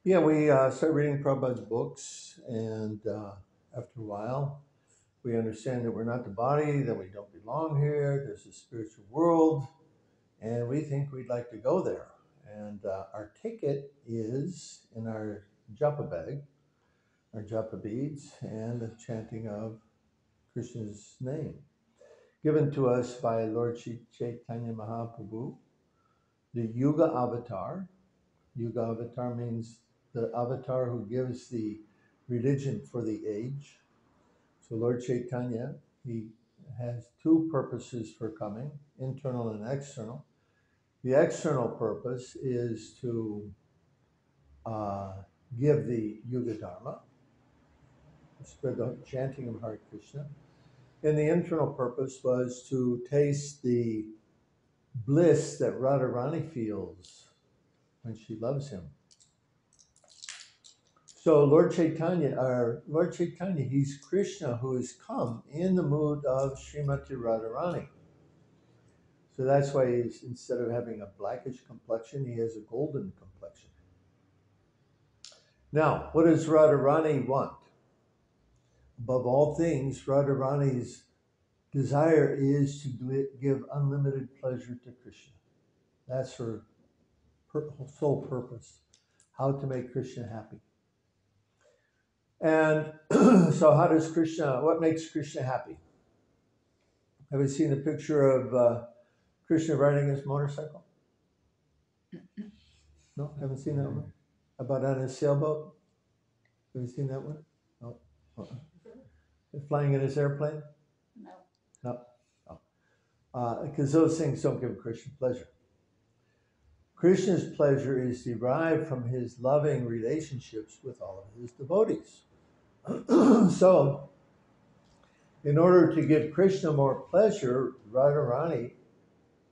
Yeah, we started reading Prabhupada's books, and after a while, we understand that we're not the body, that we don't belong here. There's a spiritual world, and we think we'd like to go there. And our ticket is in our Japa bag, our Japa beads, and the chanting of Krishna's name, given to us by Lord Chaitanya Mahaprabhu, the Yuga Avatar. Yuga Avatar means the avatar who gives the religion for the age. So Lord Chaitanya, he has two purposes for coming, internal and external. The external purpose is to uh, give the Yuga Dharma, spread the chanting of Hare Krishna. And the internal purpose was to taste the bliss that Radharani feels when she loves him. So Lord Chaitanya, he's Krishna who has come in the mood of Srimati Radharani. So that's why he's, instead of having a blackish complexion, he has a golden complexion. Now, what does Radharani want? Above all things, Radharani's desire is to give unlimited pleasure to Krishna. That's her sole purpose, how to make Krishna happy. And so how does Krishna, what makes Krishna happy? Have you seen the picture of Krishna riding his motorcycle? No, haven't seen that one? About on his sailboat? Have you seen that one? No. Flying in his airplane? No. No. Because those things don't give Krishna pleasure. Krishna's pleasure is derived from his loving relationships with all of his devotees. So, in order to give Krishna more pleasure, Radharani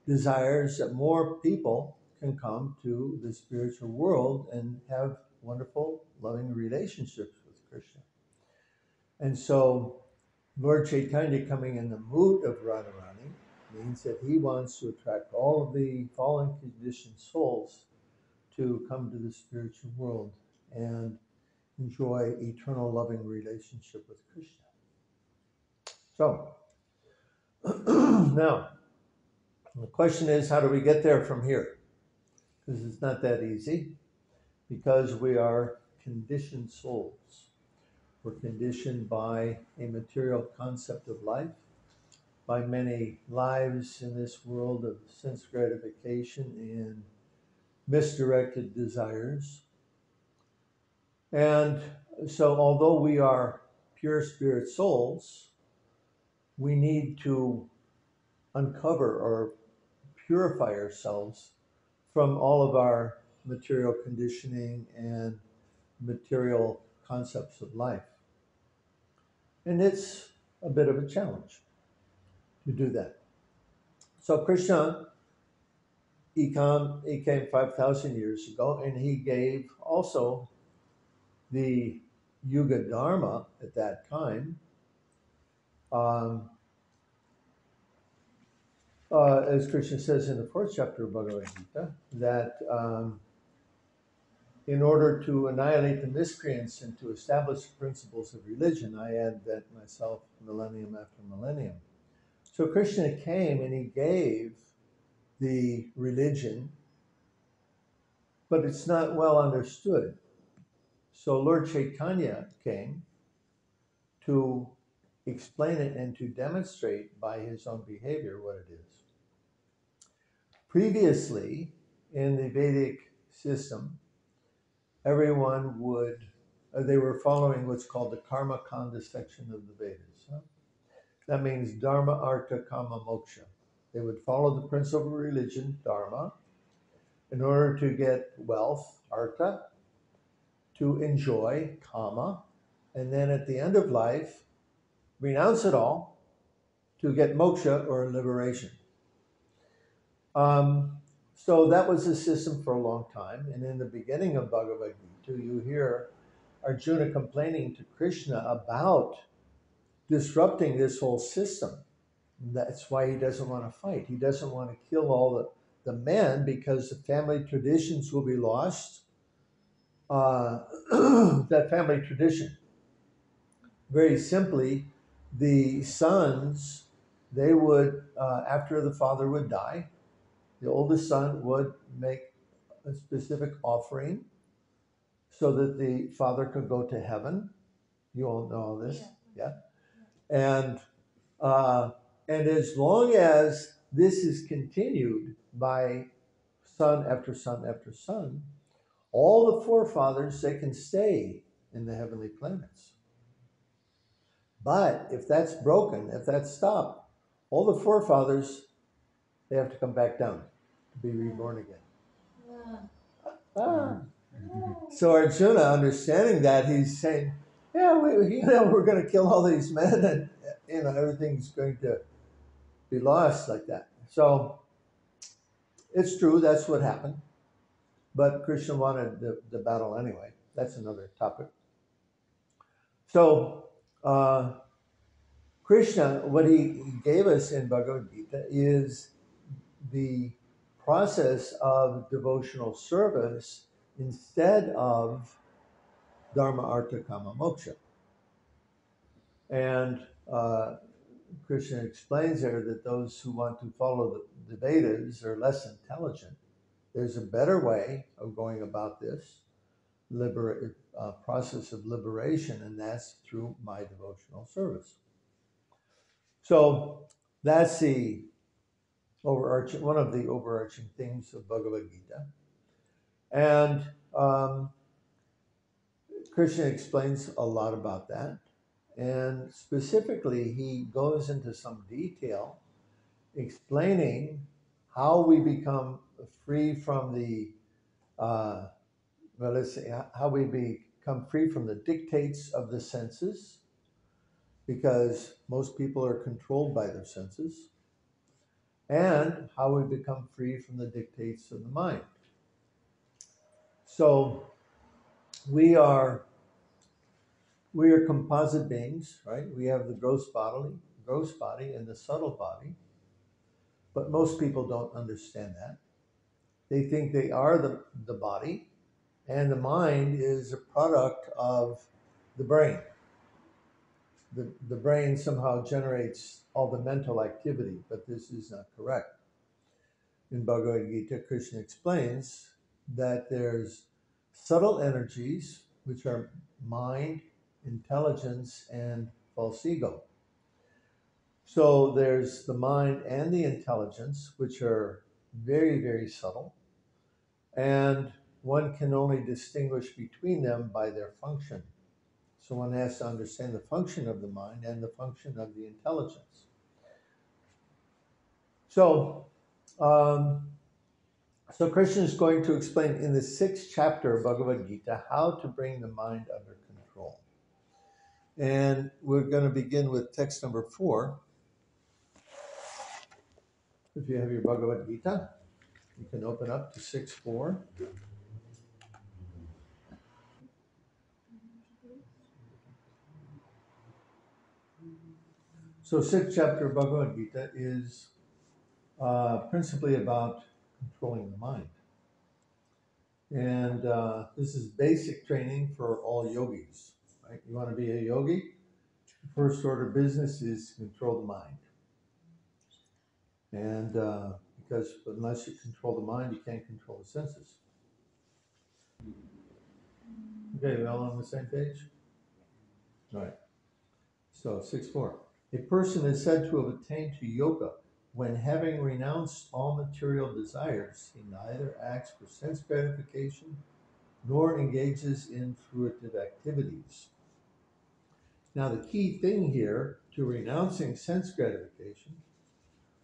desires that more people can come to the spiritual world and have wonderful, loving relationships with Krishna. And so, Lord Chaitanya coming in the mood of Radharani means that he wants to attract all of the fallen conditioned souls to come to the spiritual world and enjoy eternal loving relationship with Krishna. So, now, the question is, how do we get there from here? Because it's not that easy, because we are conditioned souls. We're conditioned by a material concept of life, by many lives in this world of sense gratification and misdirected desires. And so, although we are pure spirit souls, we need to uncover or purify ourselves from all of our material conditioning and material concepts of life. And it's a bit of a challenge to do that. So Krishna, he came 5,000 years ago, and he gave also the Yuga Dharma at that time. As Krishna says in the fourth chapter of Bhagavad Gita, that in order to annihilate the miscreants and to establish the principles of religion, I add that myself millennium after millennium. So Krishna came and he gave the religion, but it's not well understood. So Lord Chaitanya came to explain it and to demonstrate by his own behavior what it is. Previously, in the Vedic system, everyone they were following what's called the Karma Kanda section of the Vedas. That means Dharma, Artha, Kama, Moksha. They would follow the principle of religion, Dharma, in order to get wealth, Artha, to enjoy, Kama, and then at the end of life, renounce it all to get moksha or liberation. So that was the system for a long time. And in the beginning of Bhagavad Gita, you hear Arjuna complaining to Krishna about disrupting this whole system. That's why he doesn't want to fight. He doesn't want to kill all the men because the family traditions will be lost. that family tradition. Very simply, the sons, they would, after the father would die, the oldest son would make a specific offering so that the father could go to heaven. You all know all this, yeah? And uh, and as long as this is continued by son after son after son, all the forefathers, they can stay in the heavenly planets. But if that's broken, if that's stopped, all the forefathers, they have to come back down to be reborn again. Ah. So Arjuna, understanding that, he's saying, yeah, we're going to kill all these men and, everything's going to be lost like that. So it's true, that's what happened. But Krishna wanted the battle anyway. That's another topic. So Krishna, what he gave us in Bhagavad Gita is the process of devotional service instead of dharma, artha, kama, moksha. And Krishna explains there that those who want to follow the Vedas are less intelligent. There's a better way of going about this process of liberation, and that's through my devotional service. So that's one of the overarching themes of Bhagavad Gita. And Krishna explains a lot about that. And specifically, he goes into some detail explaining how we become free from how we become free from the dictates of the senses, because most people are controlled by their senses, and how we become free from the dictates of the mind. So we are composite beings, right? We have the gross body and the subtle body, but most people don't understand that. They think they are the body, and the mind is a product of the brain. The brain somehow generates all the mental activity, but this is not correct. In Bhagavad Gita, Krishna explains that there's subtle energies, which are mind, intelligence, and false ego. So there's the mind and the intelligence, which are very, very subtle, and one can only distinguish between them by their function. So one has to understand the function of the mind and the function of the intelligence. So, so Krishna is going to explain in the 6th chapter of Bhagavad Gita how to bring the mind under control. And we're going to begin with text number 4. If you have your Bhagavad Gita, you can open up to 6.4. So 6th chapter of Bhagavad Gita is principally about controlling the mind. And this is basic training for all yogis, right? You want to be a yogi? First order of business is to control the mind. And because unless you control the mind, you can't control the senses. Okay, we all on the same page? All right. So 6.4. A person is said to have attained to yoga when, having renounced all material desires, he neither acts for sense gratification nor engages in fruitive activities. Now, the key thing here to renouncing sense gratification,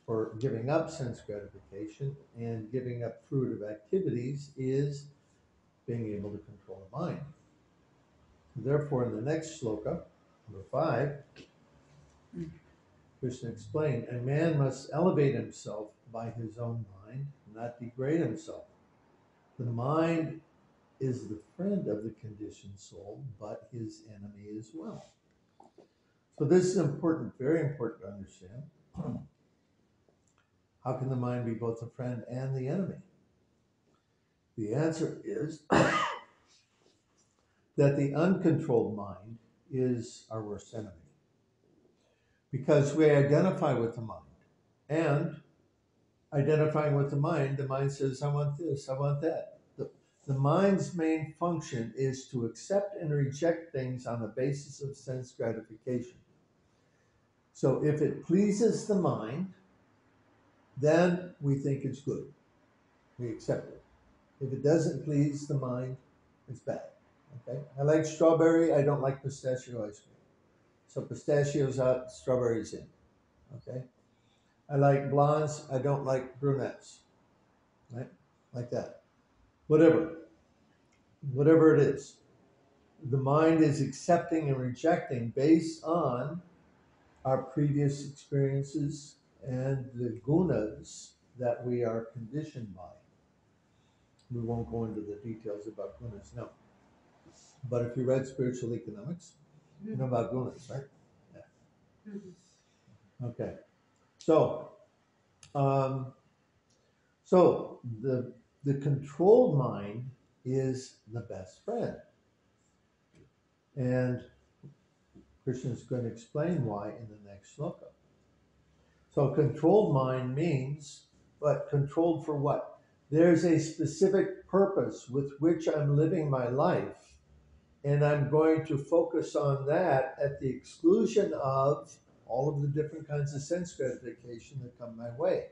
or giving up sense gratification and giving up fruitive activities, is being able to control the mind. Therefore, in the next sloka, number 5, Krishna explained, a man must elevate himself by his own mind, not degrade himself. The mind is the friend of the conditioned soul, but his enemy as well. So this is important, very important to understand. How can the mind be both the friend and the enemy? The answer is that the uncontrolled mind is our worst enemy because we identify with the mind. And identifying with the mind says, I want this, I want that. The mind's main function is to accept and reject things on the basis of sense gratification. So if it pleases the mind, then we think it's good. We accept it. If it doesn't please the mind, it's bad. Okay? I like strawberry, I don't like pistachio ice cream. So pistachios out, strawberries in. Okay? I like blondes, I don't like brunettes. Right? Like that. Whatever it is. The mind is accepting and rejecting based on our previous experiences and the gunas that we are conditioned by. We won't go into the details about gunas now. But if you read spiritual economics, you know about gunas, right? Yeah. Okay. So, the controlled mind is the best friend. And Krishna is going to explain why in the next sloka. So controlled mind means, but controlled for what? There's a specific purpose with which I'm living my life, and I'm going to focus on that at the exclusion of all of the different kinds of sense gratification that come my way.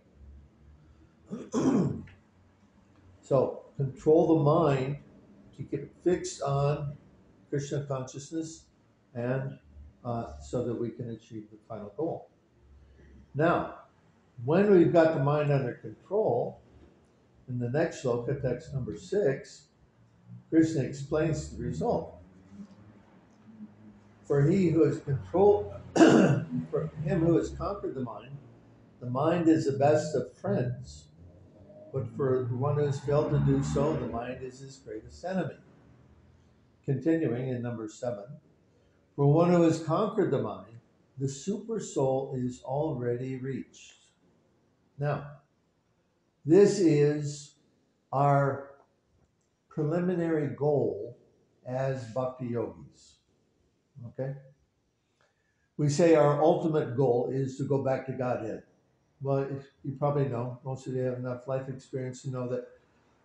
So control the mind to keep it fixed on Krishna consciousness, and so that we can achieve the final goal. Now, when we've got the mind under control, in the next sloka, text number 6, Krishna explains the result. For he who has controlled, for him who has conquered the mind is the best of friends. But for one who has failed to do so, the mind is his greatest enemy. Continuing in number 7, for one who has conquered the mind, the super soul is already reached. Now, this is our preliminary goal as bhakti yogis. Okay? We say our ultimate goal is to go back to Godhead. Well, you probably know, most of you have enough life experience to know that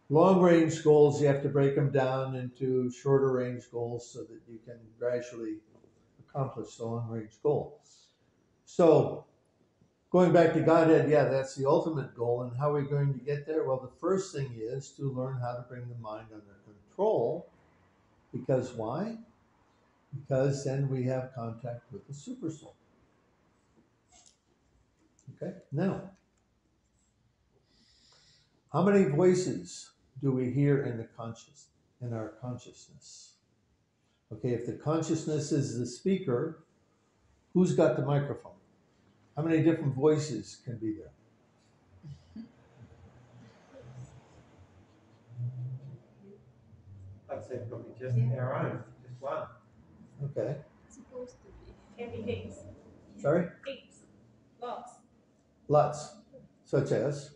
long range goals, you have to break them down into shorter range goals so that you can gradually accomplish the long range goal. So, going back to Godhead, yeah, that's the ultimate goal. And how are we going to get there? Well, the first thing is to learn how to bring the mind under control. Because why? Because then we have contact with the super soul. Okay, now, how many voices do we hear in our consciousness? Okay, if the consciousness is the speaker, who's got the microphone? How many different voices can be there? I'd say probably just our own, just one. Okay. Supposed to be. Can be heaps. Sorry? Heaps. Lots. Lots. Such as?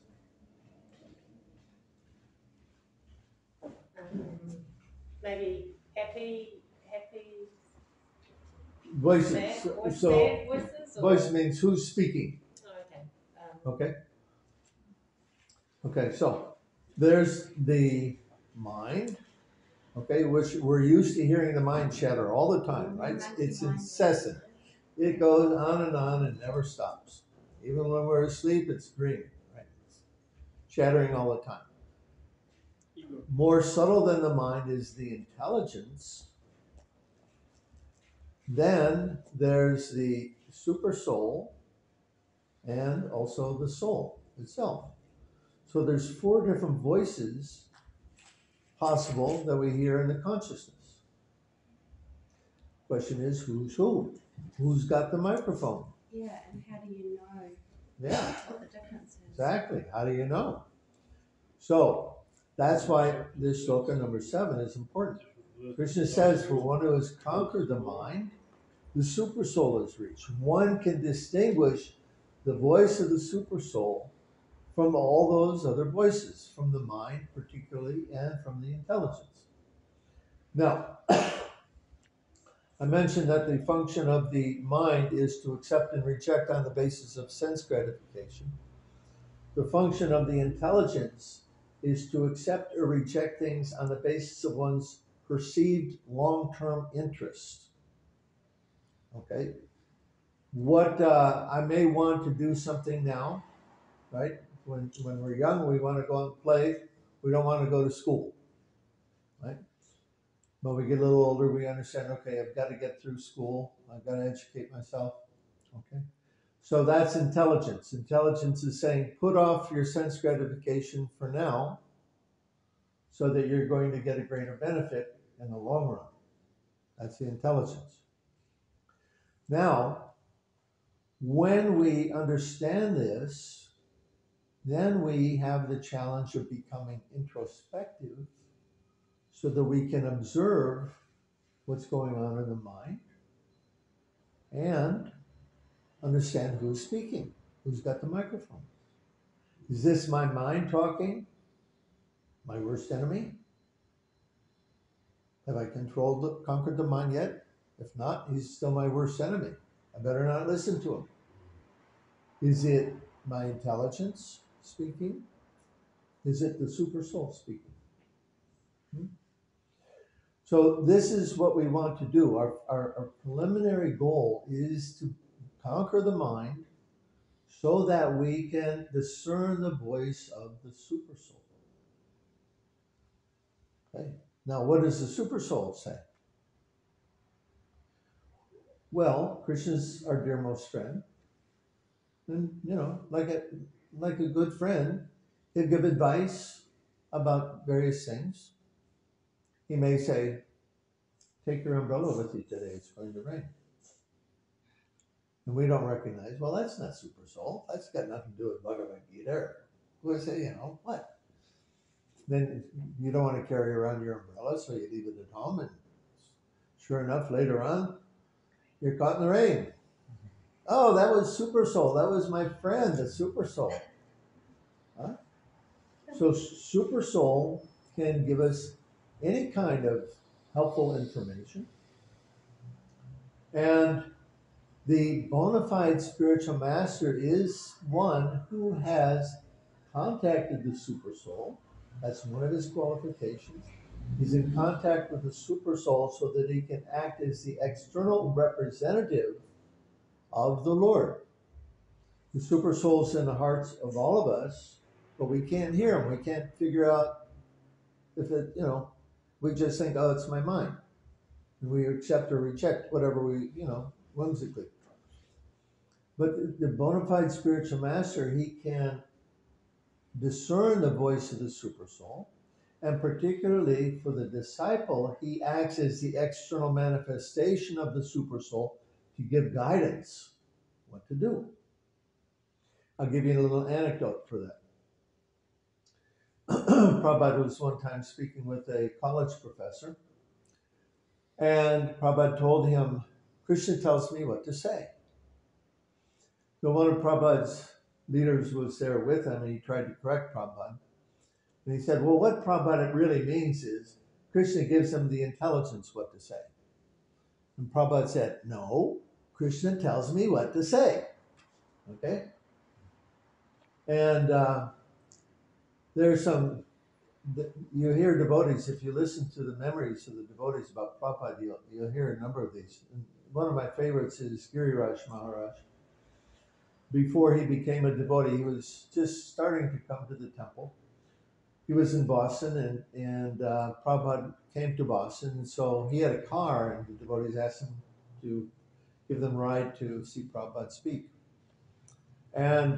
Maybe happy Voices. sad, So sad voices? Or? voice means who's speaking. Oh, okay. Okay. Okay, so there's the mind, okay, which we're used to hearing the mind chatter all the time, right? It's incessant. It goes on and never stops. Even when we're asleep, it's dreaming, right? It's chattering all the time. More subtle than the mind is the intelligence. Then there's the super soul and also the soul itself. So there's 4 different voices possible that we hear in the consciousness. Question is, who's who? Who's got the microphone? Yeah, and how do you know Yeah, what the difference is? exactly. How do you know? So that's why this sloka number 7 is important. Krishna says, for one who has conquered the mind, the super soul is reached. One can distinguish the voice of the super soul from all those other voices, from the mind particularly, and from the intelligence. Now, I mentioned that the function of the mind is to accept and reject on the basis of sense gratification. The function of the intelligence is to accept or reject things on the basis of one's perceived long-term interest. Okay? What I may want to do something now, right? When we're young, we want to go out and play. We don't want to go to school, right? When we get a little older, we understand, okay, I've got to get through school. I've got to educate myself. Okay. So that's intelligence. Intelligence is saying, put off your sense gratification for now so that you're going to get a greater benefit in the long run. That's the intelligence. Now, when we understand this, then we have the challenge of becoming introspective so that we can observe what's going on in the mind and understand who's speaking, who's got the microphone. Is this my mind talking? My worst enemy? Have I conquered the mind yet? If not, he's still my worst enemy. I better not listen to him. Is it my intelligence speaking? Is it the super soul speaking? So this is what we want to do. Our preliminary goal is to conquer the mind so that we can discern the voice of the super soul. Okay. Now, what does the super soul say? Well, Krishna's our dearmost friend. And, like a good friend, he'll give advice about various things. He may say, take your umbrella with you today, it's going to rain. And we don't recognize, well, that's not super soul. That's got nothing to do with Bhagavad Gita. We say, what? Then you don't want to carry around your umbrella, so you leave it at home. And sure enough, later on, you're caught in the rain. Oh, that was super soul. That was my friend, the super soul. Huh? So super soul can give us any kind of helpful information. And the bona fide spiritual master is one who has contacted the super soul. That's one of his qualifications. He's in contact with the super soul so that he can act as the external representative of the Lord. The super soul's in the hearts of all of us, but we can't hear him. We can't figure out if it, we just think, oh, it's my mind. And we accept or reject whatever we, whimsically. But the bona fide spiritual master, he can discern the voice of the super soul. And particularly for the disciple, he acts as the external manifestation of the super soul to give guidance what to do. I'll give you a little anecdote for that. Prabhupada was one time speaking with a college professor, and Prabhupada told him, Krishna tells me what to say. So one of Prabhupada's leaders was there with him, and he tried to correct Prabhupada. And he said, well, what Prabhupada really means is Krishna gives him the intelligence what to say. And Prabhupada said, no, Krishna tells me what to say. Okay? And there's some, you hear devotees, if you listen to the memories of the devotees about Prabhupada, you'll hear a number of these. And one of my favorites is Giriraj Maharaj. Before he became a devotee, he was just starting to come to the temple. He was in Boston, and Prabhupada came to Boston, and so he had a car, and the devotees asked him to give them a ride to see Prabhupada speak. And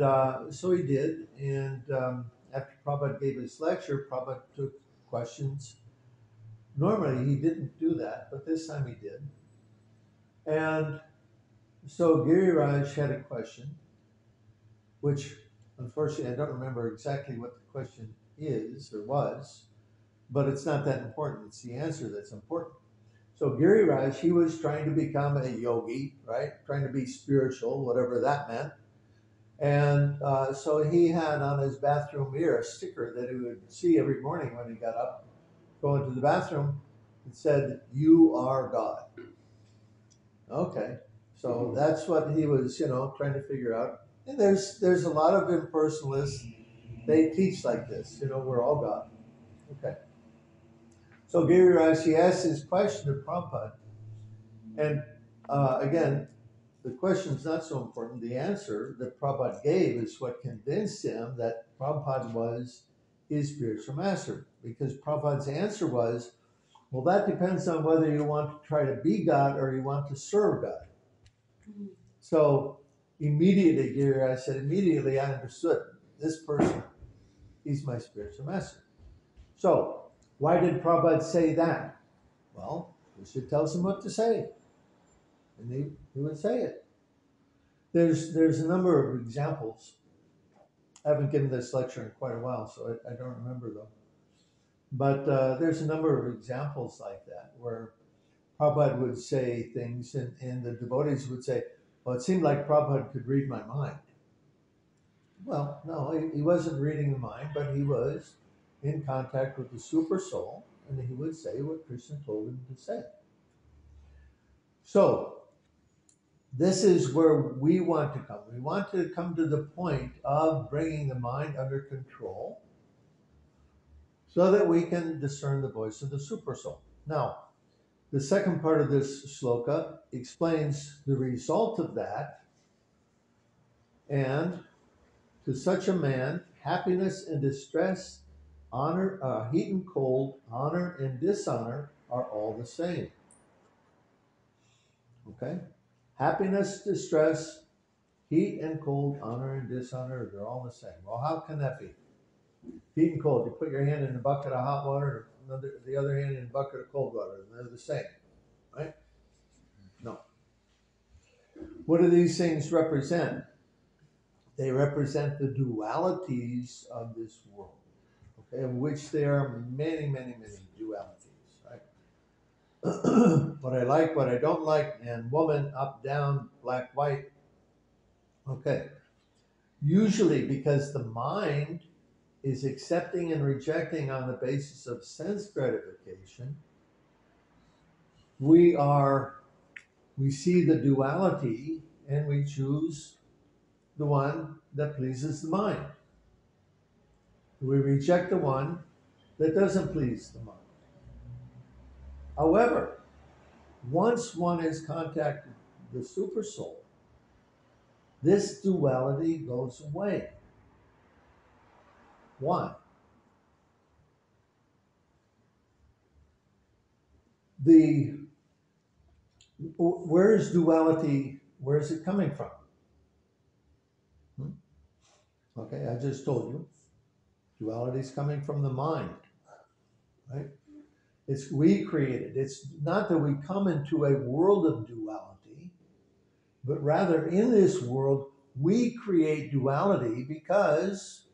so he did, and after Prabhupada gave his lecture, Prabhupada took questions. Normally he didn't do that, but this time he did. And so Giriraj had a question, which unfortunately I don't remember exactly what the question is or was, but it's not that important. It's the answer that's important. So Giriraj, he was trying to become a yogi, right? Trying to be spiritual, whatever that meant. And so he had on his bathroom mirror a sticker that he would see every morning when he got up, go into the bathroom. It said, "You are God." Okay, so that's what he was, trying to figure out. And there's a lot of impersonalists. They teach like this. We're all God. Okay. So Giri Rashi asked his question of Prabhupada, and again, the question is not so important. The answer that Prabhupada gave is what convinced him that Prabhupada was his spiritual master, because Prabhupada's answer was, well, that depends on whether you want to try to be God or you want to serve God. So immediately, Giri, I said, immediately I understood this person, he's my spiritual master. So why did Prabhupada say that? Well, Krishna tells him what to say, and he would say it. There's a number of examples. I haven't given this lecture in quite a while, so I don't remember them. But there's a number of examples like that where Prabhupada would say things, and the devotees would say, well, it seemed like Prabhupada could read my mind. Well, no, he wasn't reading the mind, but he was in contact with the super soul, and he would say what Krishna told him to say. So, this is where we want to come. We want to come to the point of bringing the mind under control so that we can discern the voice of the super soul. Now, the second part of this shloka explains the result of that. And to such a man, happiness and distress, honor, heat and cold, honor and dishonor are all the same. Okay? Happiness, distress, heat and cold, honor and dishonor, they're all the same. Well, how can that be? Heat and cold, you put your hand in a bucket of hot water, the other hand in a bucket of cold water, and they're the same, right? No. What do these things represent? They represent the dualities of this world, okay, of which there are many, many, many dualities, right? What I like, what I don't like, man, woman, up, down, black, white. Okay. Usually because the mind is accepting and rejecting on the basis of sense gratification, we see the duality and we choose the one that pleases the mind. We reject the one that doesn't please the mind. However, once one has contacted the super soul, this duality goes away. Why? Where is duality? Where is it coming from? Okay, I just told you. Duality is coming from the mind, right? It's we created. It's not that we come into a world of duality, but rather in this world, we create duality because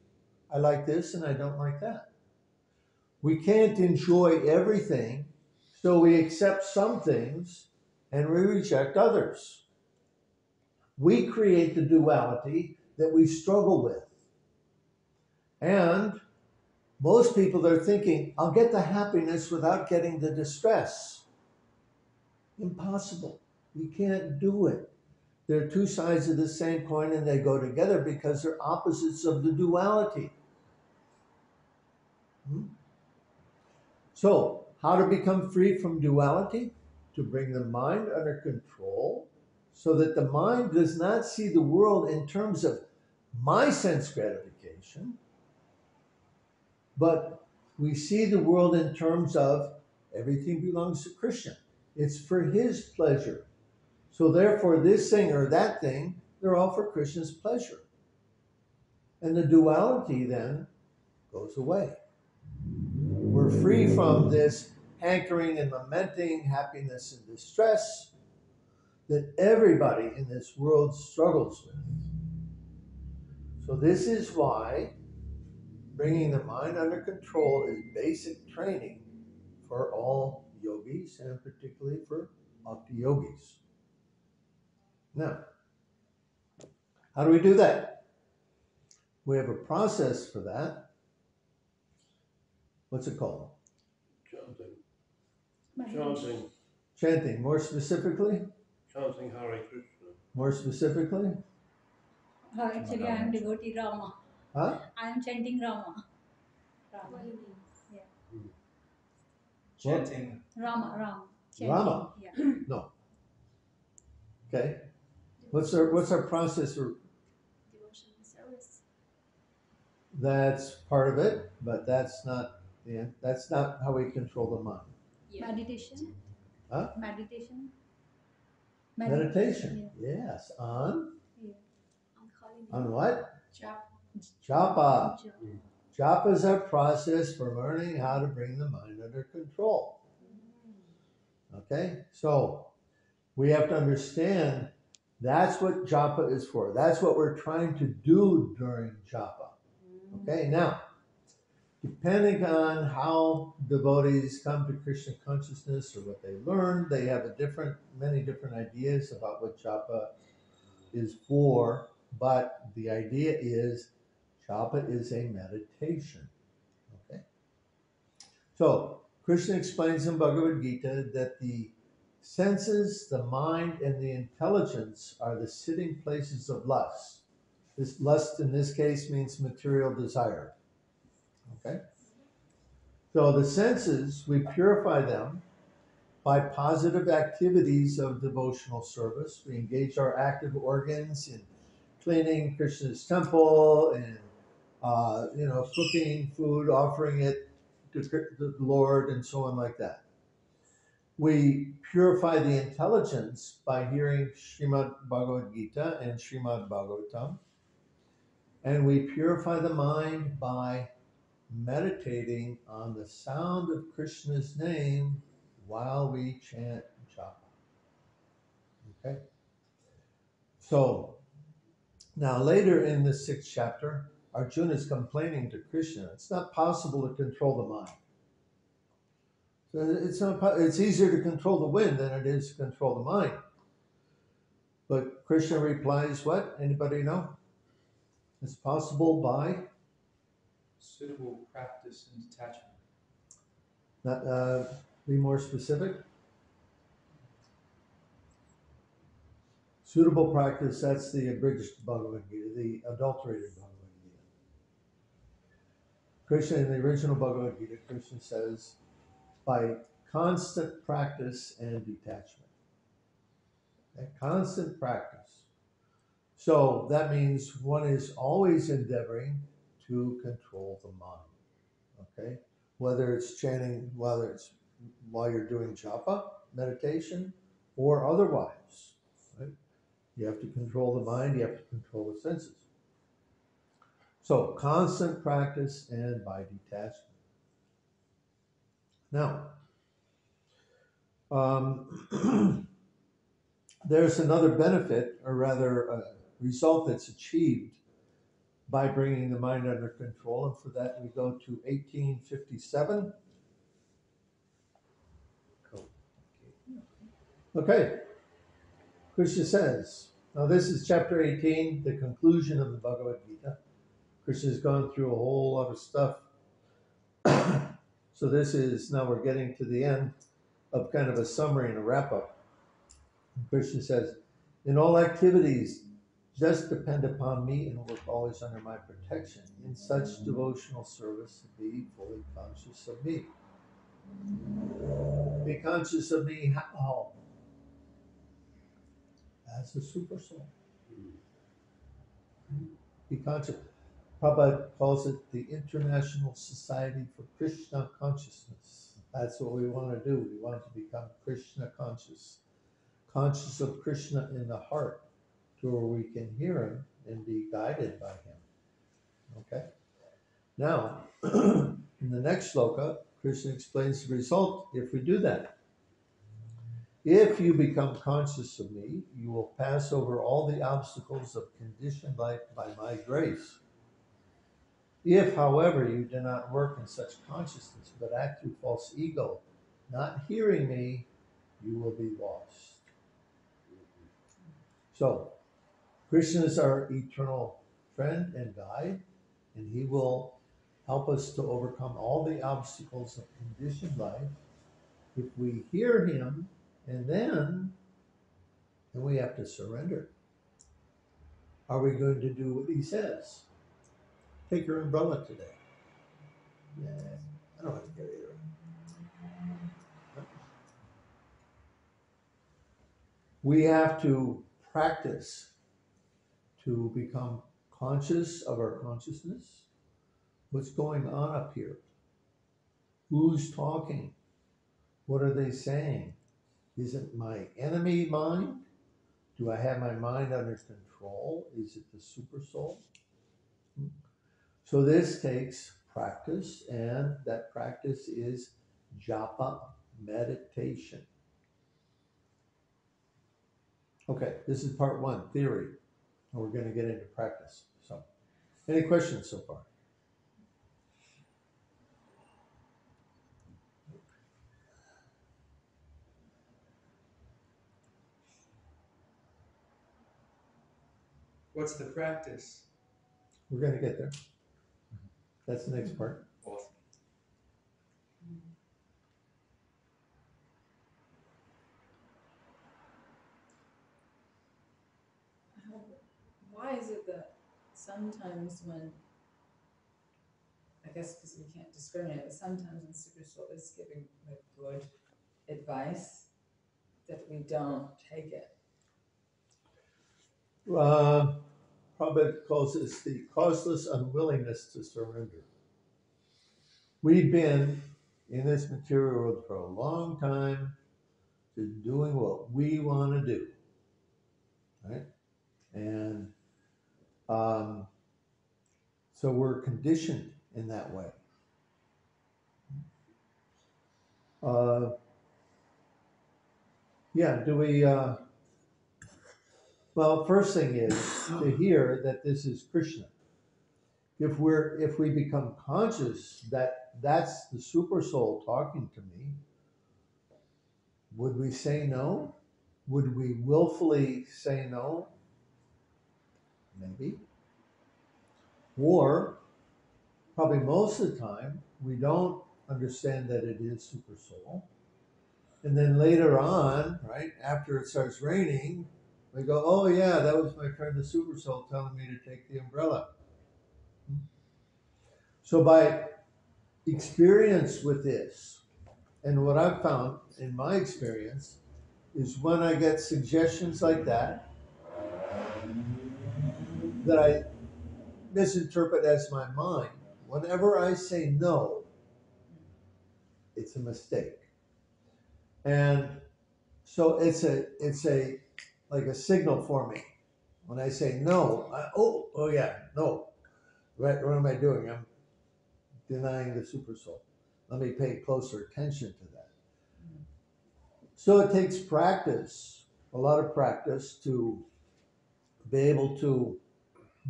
I like this and I don't like that. We can't enjoy everything, so we accept some things and we reject others. We create the duality that we struggle with. And most people are thinking, I'll get the happiness without getting the distress. Impossible. We can't do it. They're two sides of the same coin and they go together because they're opposites of the duality. So, how to become free from duality? To bring the mind under control so that the mind does not see the world in terms of my sense gratification, but we see the world in terms of everything belongs to Krishna. It's for his pleasure. So therefore, this thing or that thing, they're all for Krishna's pleasure. And the duality then goes away. We're free from this hankering and lamenting, happiness and distress that everybody in this world struggles with. So this is why bringing the mind under control is basic training for all yogis and particularly for bhakti yogis. Now, how do we do that? We have a process for that. What's it called? Chanting. Chanting. More specifically? Chanting Hare Krishna. More specifically? Actually, I am devotee Rama. Huh? I am chanting Rama. What do you mean? Chanting. Rama. Rama. Yeah. No. Okay. What's our process for? Devotion and service. That's part of it, but that's not the end. That's not how we control the mind. Yeah. Meditation. Huh? Meditation. Meditation. Yes. On Yeah. I'm calling on what? Japa. Japa. Japa. Japa is our process for learning how to bring the mind under control. Okay? So we have to understand that's what japa is for. That's what we're trying to do during japa. Okay? Now, depending on how devotees come to Krishna consciousness or what they learn, they have many different ideas about what japa is for, but the idea is japa is a meditation. Okay? So, Krishna explains in Bhagavad Gita that the senses, the mind, and the intelligence are the sitting places of lust. This lust in this case means material desire. Okay? So the senses, we purify them by positive activities of devotional service. We engage our active organs in cleaning Krishna's temple and cooking food, offering it to the Lord, and so on like that. We purify the intelligence by hearing Srimad Bhagavad Gita and Srimad Bhagavatam. And we purify the mind by meditating on the sound of Krishna's name while we chant japa. Okay? So, now later in the 6th chapter, Arjuna is complaining to Krishna. It's not possible to control the mind. So it's easier to control the wind than it is to control the mind. But Krishna replies, what? Anybody know? It's possible by Suitable practice and detachment. be more specific. Suitable practice, that's the abridged Bhagavad Gita, the adulterated Bhagavad Gita. Krishna, in the original Bhagavad Gita, Krishna says, by constant practice and detachment. Okay? Constant practice. So that means one is always endeavoring to control the mind. Okay? Whether it's chanting, whether it's while you're doing japa, meditation, or otherwise. Right? You have to control the mind, you have to control the senses. So constant practice and by detachment. Now, there's another benefit, or rather a result that's achieved by bringing the mind under control. And for that, we go to 1857. Okay. Krishna says, now this is chapter 18, the conclusion of the Bhagavad Gita. Krishna's gone through a whole lot of stuff. So this is, now we're getting to the end of kind of a summary and a wrap up. Krishna says, in all activities, just depend upon me and work always under my protection. In such devotional service, be fully conscious of me. Be conscious of me how? As a super soul. Be conscious. Prabhupada calls it the International Society for Krishna Consciousness. That's what we want to do. We want to become Krishna conscious. Conscious of Krishna in the heart, to where we can hear him and be guided by him. Okay? Now, in the next sloka, Krishna explains the result if we do that. If you become conscious of me, you will pass over all the obstacles of conditioned life by my grace. If, however, you do not work in such consciousness, but act through false ego, not hearing me, you will be lost. So, Krishna is our eternal friend and guide, and he will help us to overcome all the obstacles of conditioned life if we hear him and then And we have to surrender. Are we going to do what he says? Take your umbrella today. Nah, I don't want to get either. We have to practice to become conscious of our consciousness. What's going on up here? Who's talking? What are they saying? Is it my enemy mind? Do I have my mind under control? Is it the super soul? So this takes practice, and that practice is Japa meditation. Okay, this is part one, theory, and we're going to get into practice. So, any questions so far? What's the practice? We're going to get there. That's the next part. Awesome. Why is it that sometimes when, I guess because we can't discriminate, but sometimes when Super Soul is giving like good advice, that we don't take it? Probably because it's the causeless unwillingness to surrender. We've been in this material world for a long time to doing what we want to do, right? And so we're conditioned in that way. Yeah, do we, well, first thing is to hear that this is Krishna. If we become conscious that that's the super soul talking to me, would we say no? Would we willfully say no? Maybe. Or probably most of the time, we don't understand that it is super soul. And then later on, right, after it starts raining, we go, oh yeah, that was my friend the super soul telling me to take the umbrella. So by experience with this, and what I've found in my experience is when I get suggestions like that I misinterpret as my mind, whenever I say no, it's a mistake. And so it's a like a signal for me. When I say no, oh yeah, no. Right, what am I doing? I'm denying the super soul. Let me pay closer attention to that. So it takes practice, a lot of practice, to be able to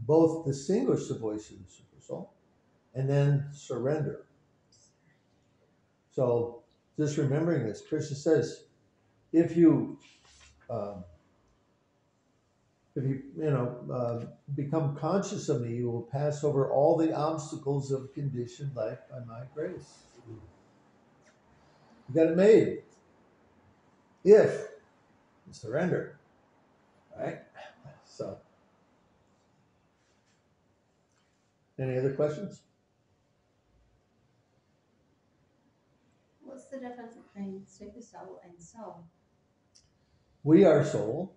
both distinguish the voice of the super soul and then surrender. So just remembering this, Krishna says, if you become conscious of me, you will pass over all the obstacles of conditioned life by my grace. You got it made. If you surrender, right? So, any other questions? What's the difference between super soul and soul? We are soul.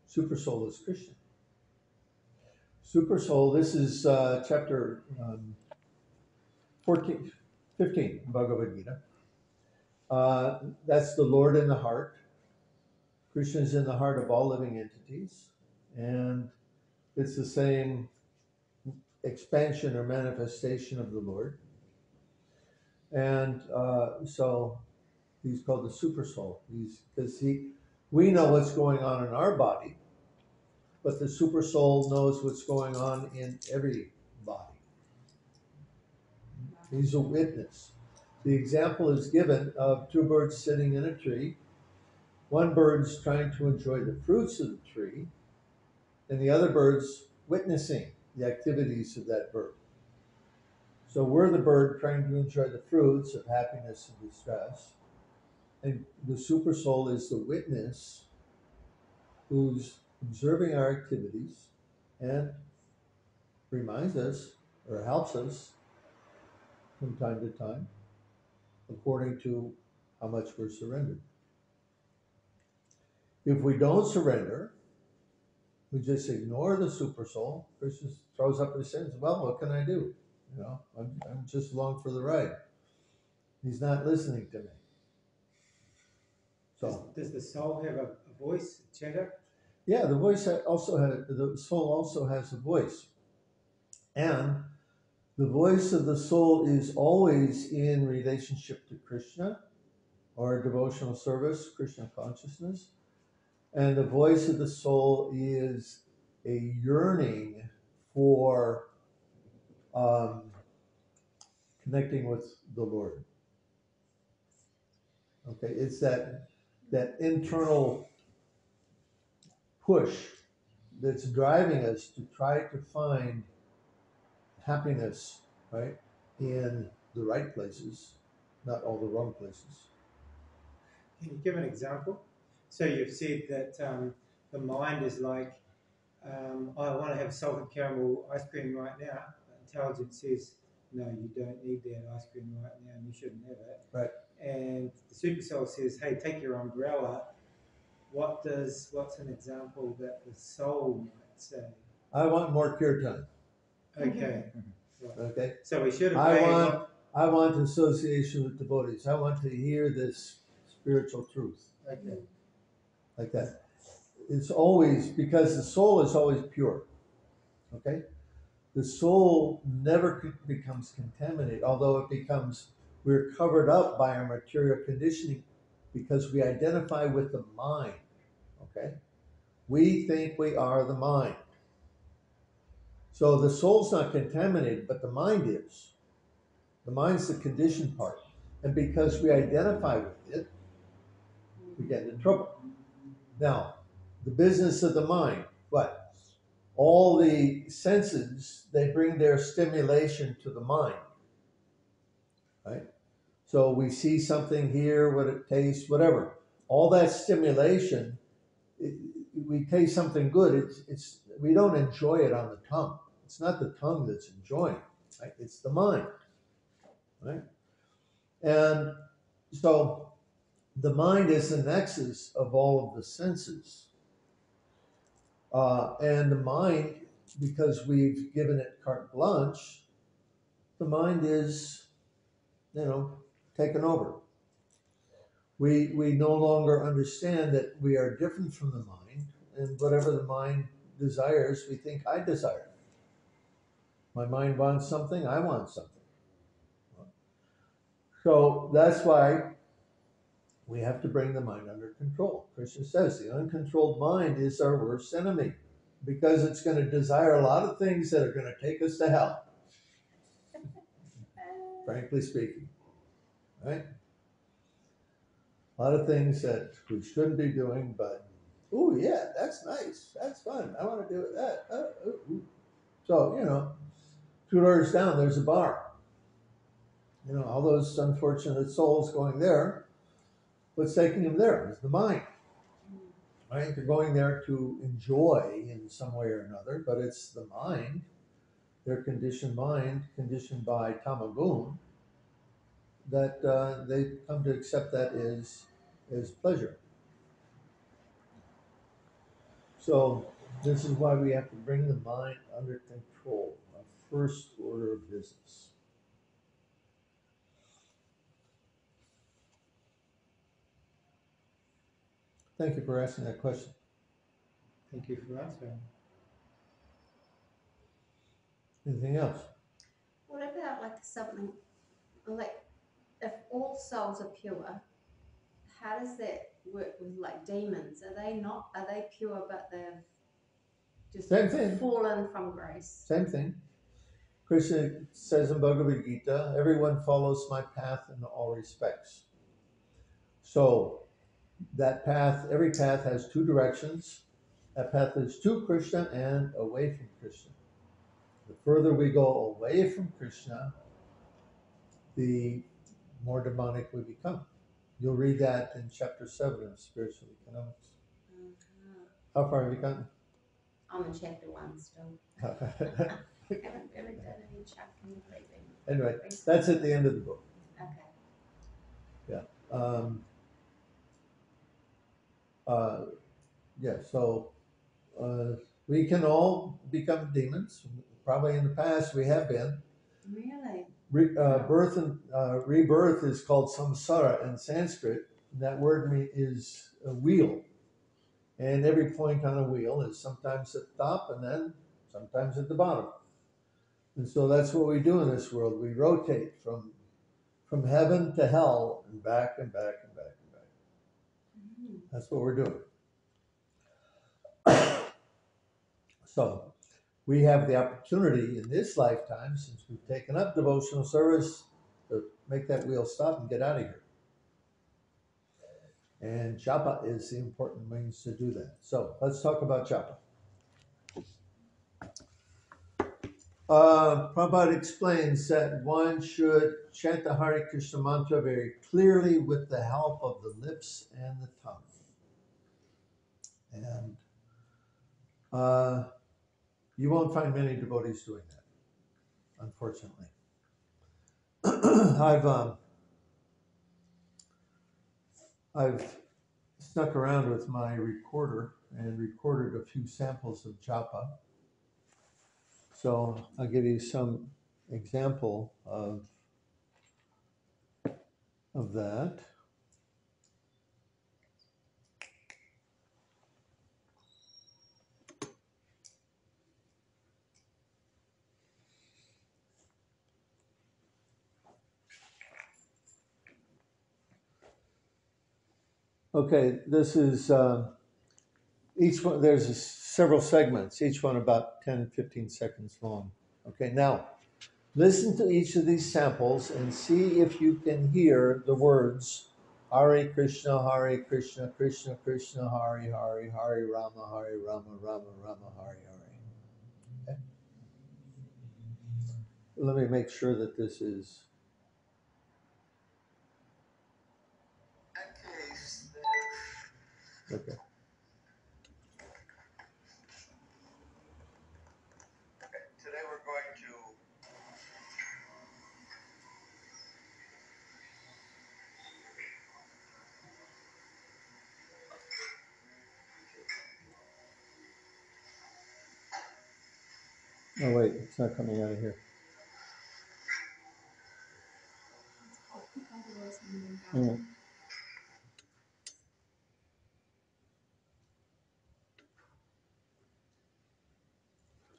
Super soul is Krishna. Super soul, this is chapter 15, Bhagavad Gita. That's the Lord in the heart. Krishna is in the heart of all living entities. And it's the same expansion or manifestation of the Lord. And so he's called the super soul. We know what's going on in our body, but the super soul knows what's going on in every body. He's a witness. The example is given of two birds sitting in a tree. One bird's trying to enjoy the fruits of the tree, and the other bird's witnessing the activities of that bird. So we're the bird trying to enjoy the fruits of happiness and distress. And the super soul is the witness who's observing our activities and reminds us or helps us from time to time according to how much we're surrendered. If we don't surrender, we just ignore the super soul. Krishna throws up his hands. Well, what can I do? You know, I'm just along for the ride. He's not listening to me. So Does the soul have a voice, a chatter? yeah, the soul also has a voice, and the voice of the soul is always in relationship to Krishna or devotional service, Krishna consciousness, and the voice of the soul is a yearning for connecting with the Lord. Okay, it's that internal push that's driving us to try to find happiness, right, in the right places, not all the wrong places. Can you give an example? So you've said that the mind is like, I want to have salted caramel ice cream right now. Intelligence says, no, you don't need that ice cream right now and you shouldn't have it. Right. And the super soul says, hey, take your umbrella. What's an example that the soul might say? I want more kirtan. Okay. Okay. So we should I obey want I want association with devotees. I want to hear this spiritual truth. Okay. Like that. It's always because the soul is always pure. Okay? The soul never becomes contaminated, although we're covered up by our material conditioning because we identify with the mind. Okay? We think we are the mind. So the soul's not contaminated, but the mind is. The mind's the conditioned part. And because we identify with it, we get into trouble. Now, the business of the mind, what? All the senses, they bring their stimulation to the mind. Right? So we see something here, what it tastes, whatever. All that stimulation, we taste something good. We don't enjoy it on the tongue. It's not the tongue that's enjoying, right? It's the mind, right? And so the mind is the nexus of all of the senses, and the mind, because we've given it carte blanche, the mind is, taken over. We no longer understand that we are different from the mind, and whatever the mind desires, we think I desire. My mind wants something, I want something. So that's why we have to bring the mind under control. Krishna says the uncontrolled mind is our worst enemy because it's going to desire a lot of things that are going to take us to hell, frankly speaking, right? A lot of things that we shouldn't be doing, but, oh yeah, that's nice, that's fun, I want to do that. So, 2 doors down, there's a bar. All those unfortunate souls going there, what's taking them there is the mind. Right? They're going there to enjoy in some way or another, but it's the mind, their conditioned mind, conditioned by tamagun, that they come to accept that as pleasure. So this is why we have to bring the mind under control, a first order of business. Thank you for asking that question. Thank you for answering. Anything else? What about like something like if all souls are pure, how does that work with like demons? Are they pure but they've just Same thing. fallen from grace? Same thing. Krishna says in Bhagavad Gita, everyone follows my path in all respects. So that path, every path has two directions. That path is to Krishna and away from Krishna. The further we go away from Krishna, the more demonic we become. You'll read that in chapter 7 of Spiritual Economics. How far have you gotten? I'm in chapter 1 still. Haven't really done any chapter reading. Anyway, that's at the end of the book. Okay. Um, yeah, so we can all become demons. Probably in the past we have been. Really? Birth and rebirth is called samsara in Sanskrit. That word is a wheel. And every point on a wheel is sometimes at the top and then sometimes at the bottom. And so that's what we do in this world. We rotate from heaven to hell and back and back and back and back. Mm. That's what we're doing. So we have the opportunity in this lifetime, since we've taken up devotional service, to make that wheel stop and get out of here. And Japa is the important means to do that. So let's talk about Japa. Prabhupada explains that one should chant the Hare Krishna mantra very clearly with the help of the lips and the tongue. And you won't find many devotees doing that, unfortunately. I've snuck around with my recorder and recorded a few samples of Japa. So I'll give you some example of that. Okay, this is each one, there's several segments, each one about 10, 15 seconds long. Okay, now listen to each of these samples and see if you can hear the words Hare Krishna, Krishna Krishna, Hare Hare, Hare Rama, Rama Rama, Hare Hare. Okay. Let me make sure that this is. Okay. Today we're going to oh wait, it's not coming out of here. Mm.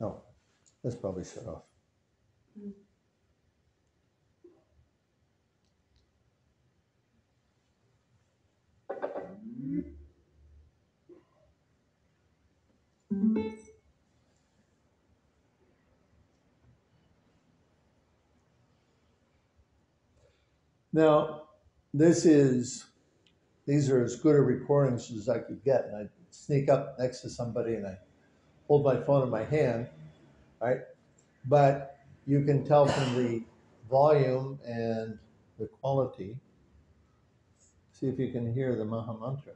Oh, that's probably shut off. Mm. Now, these are as good a recordings as I could get. And I sneak up next to somebody and I hold my phone in my hand, right? But you can tell from the volume and the quality. See if you can hear the Maha Mantra.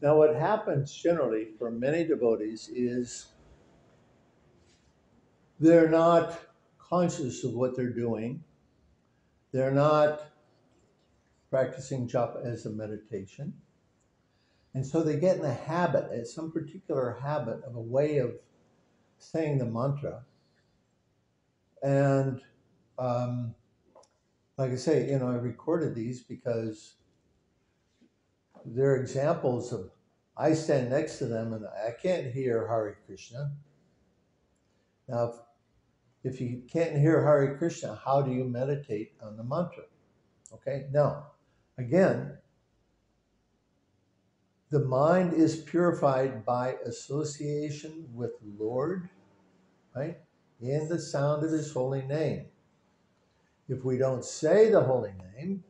Now, what happens generally for many devotees is they're not conscious of what they're doing. They're not practicing japa as a meditation. And so they get in a habit, some particular habit of a way of saying the mantra. And like I say, I recorded these because they're examples of, I stand next to them and I can't hear Hare Krishna. Now, if you can't hear Hare Krishna, how do you meditate on the mantra? Okay, now, again, the mind is purified by association with Lord, right? In the sound of his holy name. If we don't say the holy name,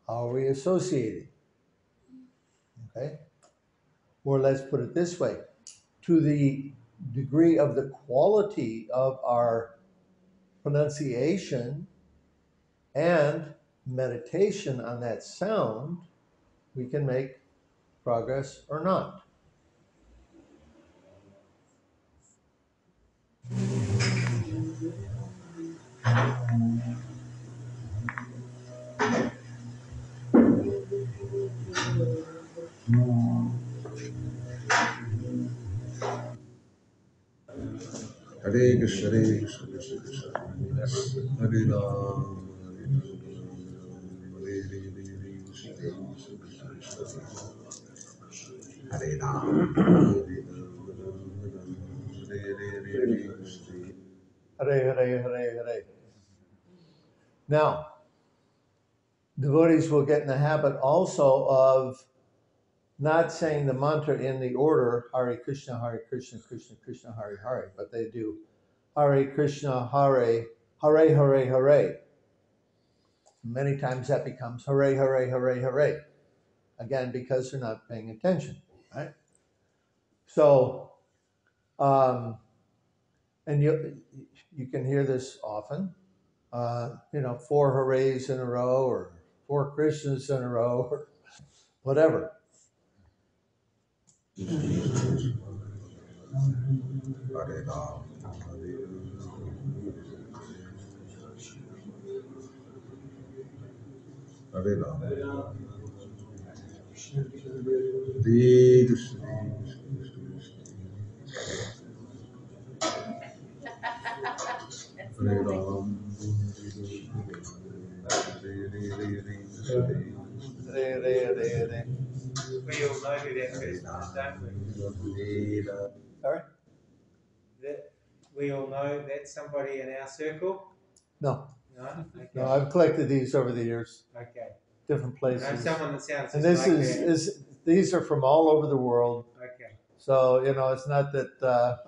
how are we associating? Okay? Or let's put it this way, to the degree of the quality of our pronunciation and meditation on that sound, we can make progress or not. Hare Krishna, Hare Krishna, Krishna Krishna, Hare Ram, Hare Krishna, Hare Ram, Hare, hare, hare, hare. Now, devotees will get in the habit also of not saying the mantra in the order Hare Krishna, Krishna Krishna, Hare Hare, but they do Hare Krishna, Hare, Hare, Hare, Hare. Many times that becomes Hare, Hare, Hare, Hare. Again, because they're not paying attention, right? So, and you can hear this often, 4 hoorays in a row or 4 Krishnas in a row or whatever. Hare Ram, Hare Ram, Hare Krishna, Hare Ram, Re, re, re, re. We all know who that person is, don't we? Sorry? That we all know that's somebody in our circle. No, No, okay. no, I've collected these over the years, Okay. different I know places. someone that sounds And just this like is these are from all over the world. Okay. So, it's not that,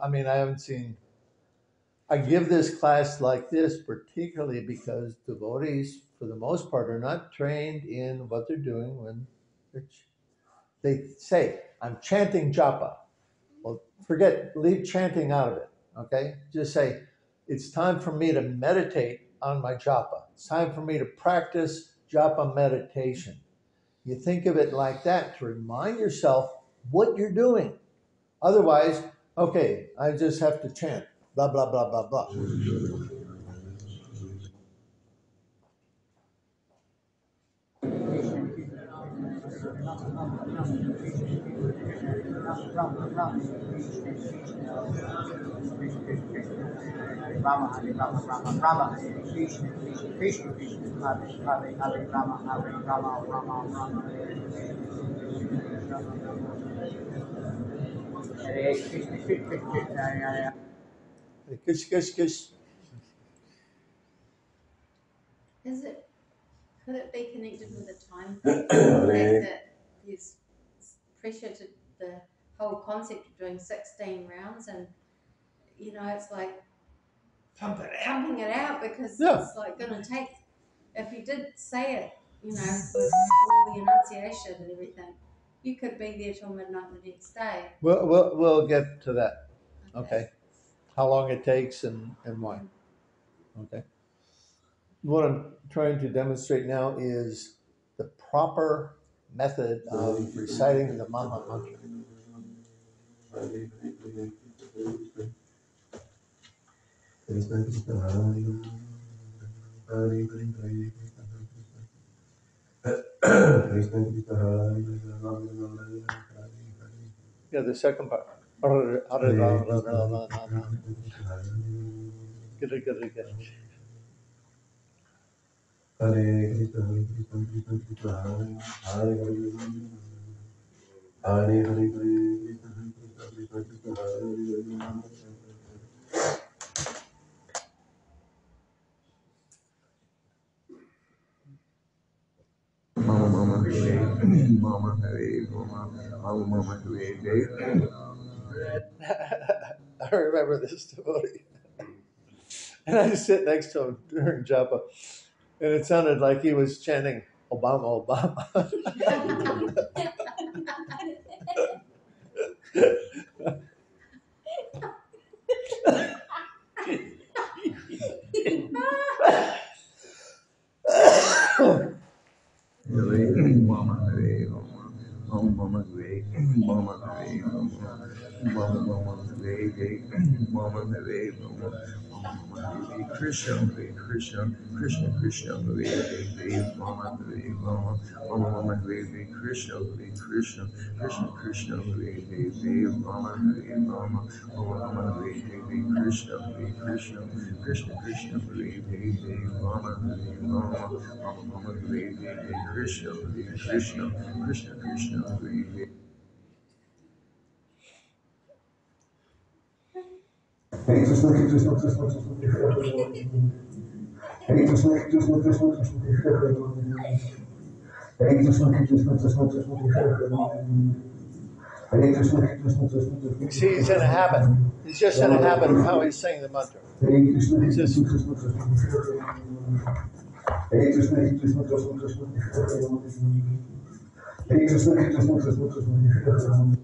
I haven't seen, I give this class like this particularly because devotees, for the most part, are not trained in what they're doing when they say, I'm chanting japa. Well, leave chanting out of it, okay? Just say, it's time for me to meditate on my japa. It's time for me to practice japa meditation. You think of it like that to remind yourself what you're doing. Otherwise, okay, I just have to chant, blah, blah, blah, blah, blah. Rama, Hare Rama, Rama Rama, Hare Krishna, Krishna Krishna, Hare Hare, Hare Rama, Hare Rama, Rama Rama, Hare Krishna, Krishna Krishna, Hare Kish, kish, kish. Could it be connected with a time factor? The fact that there's pressure to the whole concept of doing 16 rounds, and it's like pumping it out because it's like going to take. If you did say it, with all the enunciation and everything, you could be there till midnight the next day. We'll get to that. Okay. How long it takes and why. Okay. What I'm trying to demonstrate now is the proper method of reciting the Maha Mantra. Yeah, the second part. Hare Krishna, Krishna Krishna, Krishna Hare Hare, Hare Hare, Hare Krishna, Krishna Krishna, Hare Hare. Mama Mama Hare, Mama Hare, Mama Mama Hare. I remember this devotee. And I sit next to him during Japa, and it sounded like he was chanting Obama, Obama. Krishna, Krishna, Krishna, Krishna, Mama, Mama, Mama, Krishna, Krishna, Krishna, Krishna, Mama, Mama, Mama, Krishna, Krishna, Krishna, Krishna, Mama, Mama, Mama, Krishna, Krishna, Krishna, Krishna, Hare Krishna, Krishna, Krishna, Hare Krishna, Krishna, Krishna, Hare Krishna, Krishna, Krishna, Hare Krishna, Krishna, Krishna, You see, he's in a habit. He's just in a habit of how he's saying the mantra. Hare Krishna, He's Krishna, just, Krishna, Hare Krishna, Krishna, Krishna, Hare Krishna, Krishna, Krishna,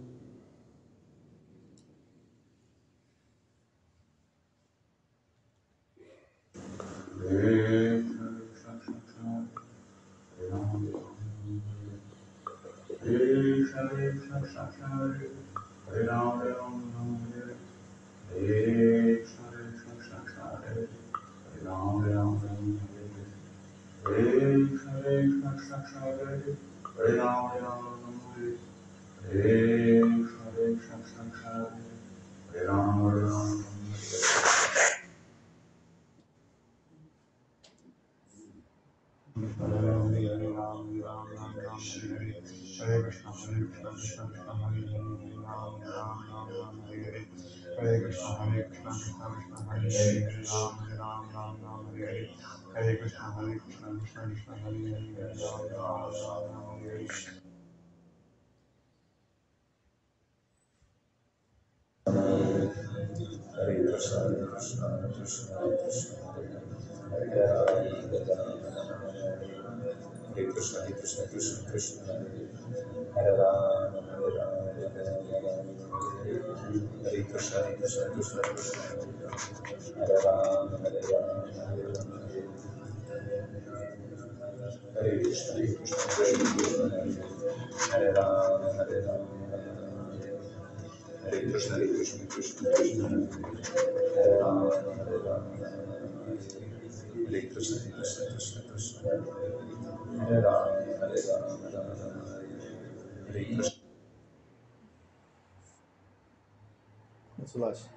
that's less.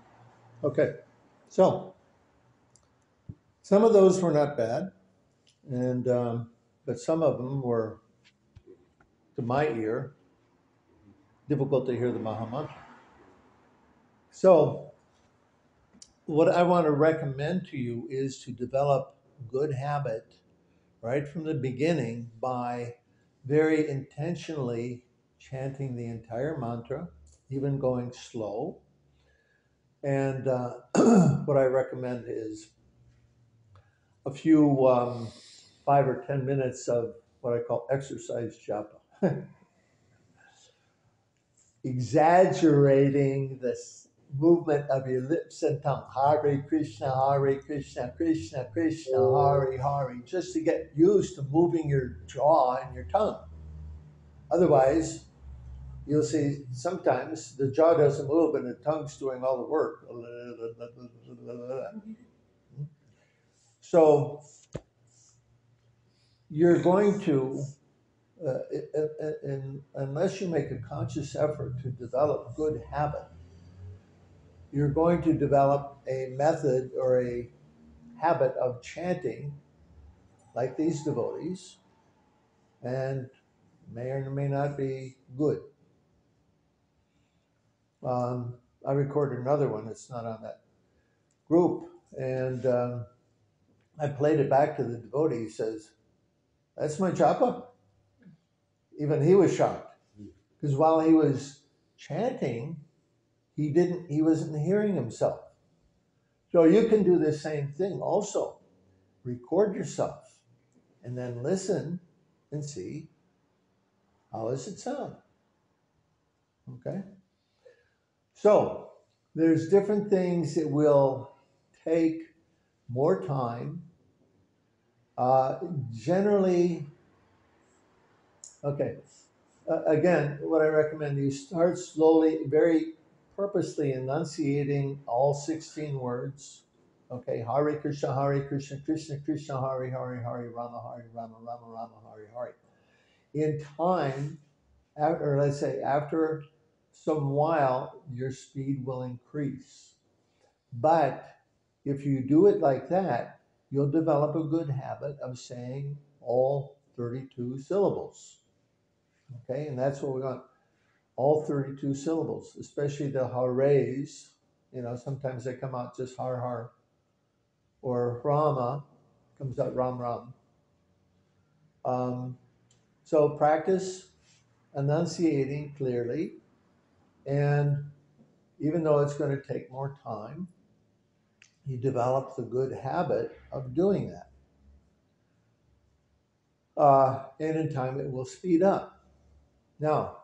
Okay, so some of those were not bad, and but some of them were, to my ear, difficult to hear the Maha Mantra. So what I want to recommend to you is to develop good habit right from the beginning by very intentionally chanting the entire mantra, even going slow. And what I recommend is a few 5 or 10 minutes of what I call exercise japa, exaggerating this movement of your lips and tongue. Hare Krishna, Krishna Krishna, Hare Hare, just to get used to moving your jaw and your tongue. Otherwise, you'll see sometimes the jaw doesn't move and the tongue's doing all the work. So you're going to, unless you make a conscious effort to develop good habit, you're going to develop a method or a habit of chanting like these devotees, and may or may not be good. I recorded another one, it's not on that group, and I played it back to the devotee. He says, "That's my japa." Even he was shocked, because while he was chanting, he wasn't hearing himself. So you can do the same thing also. Record yourself and then listen and see how does it sound. Okay? So there's different things that will take more time. Generally, okay, again, what I recommend, you start slowly, very purposely enunciating all 16 words. Okay, Hare Krishna, Krishna Krishna, Hare Hare, Hare Rama, Hare Rama, Rama Rama, Hare Hare. In time, or let's say after some while, your speed will increase. But if you do it like that, you'll develop a good habit of saying all 32 syllables. Okay, and that's what we want. All 32 syllables, especially the hares. Sometimes they come out just har har, or Rama comes out ram ram. So practice enunciating clearly, and even though it's going to take more time, you develop the good habit of doing that. And in time, it will speed up. Now,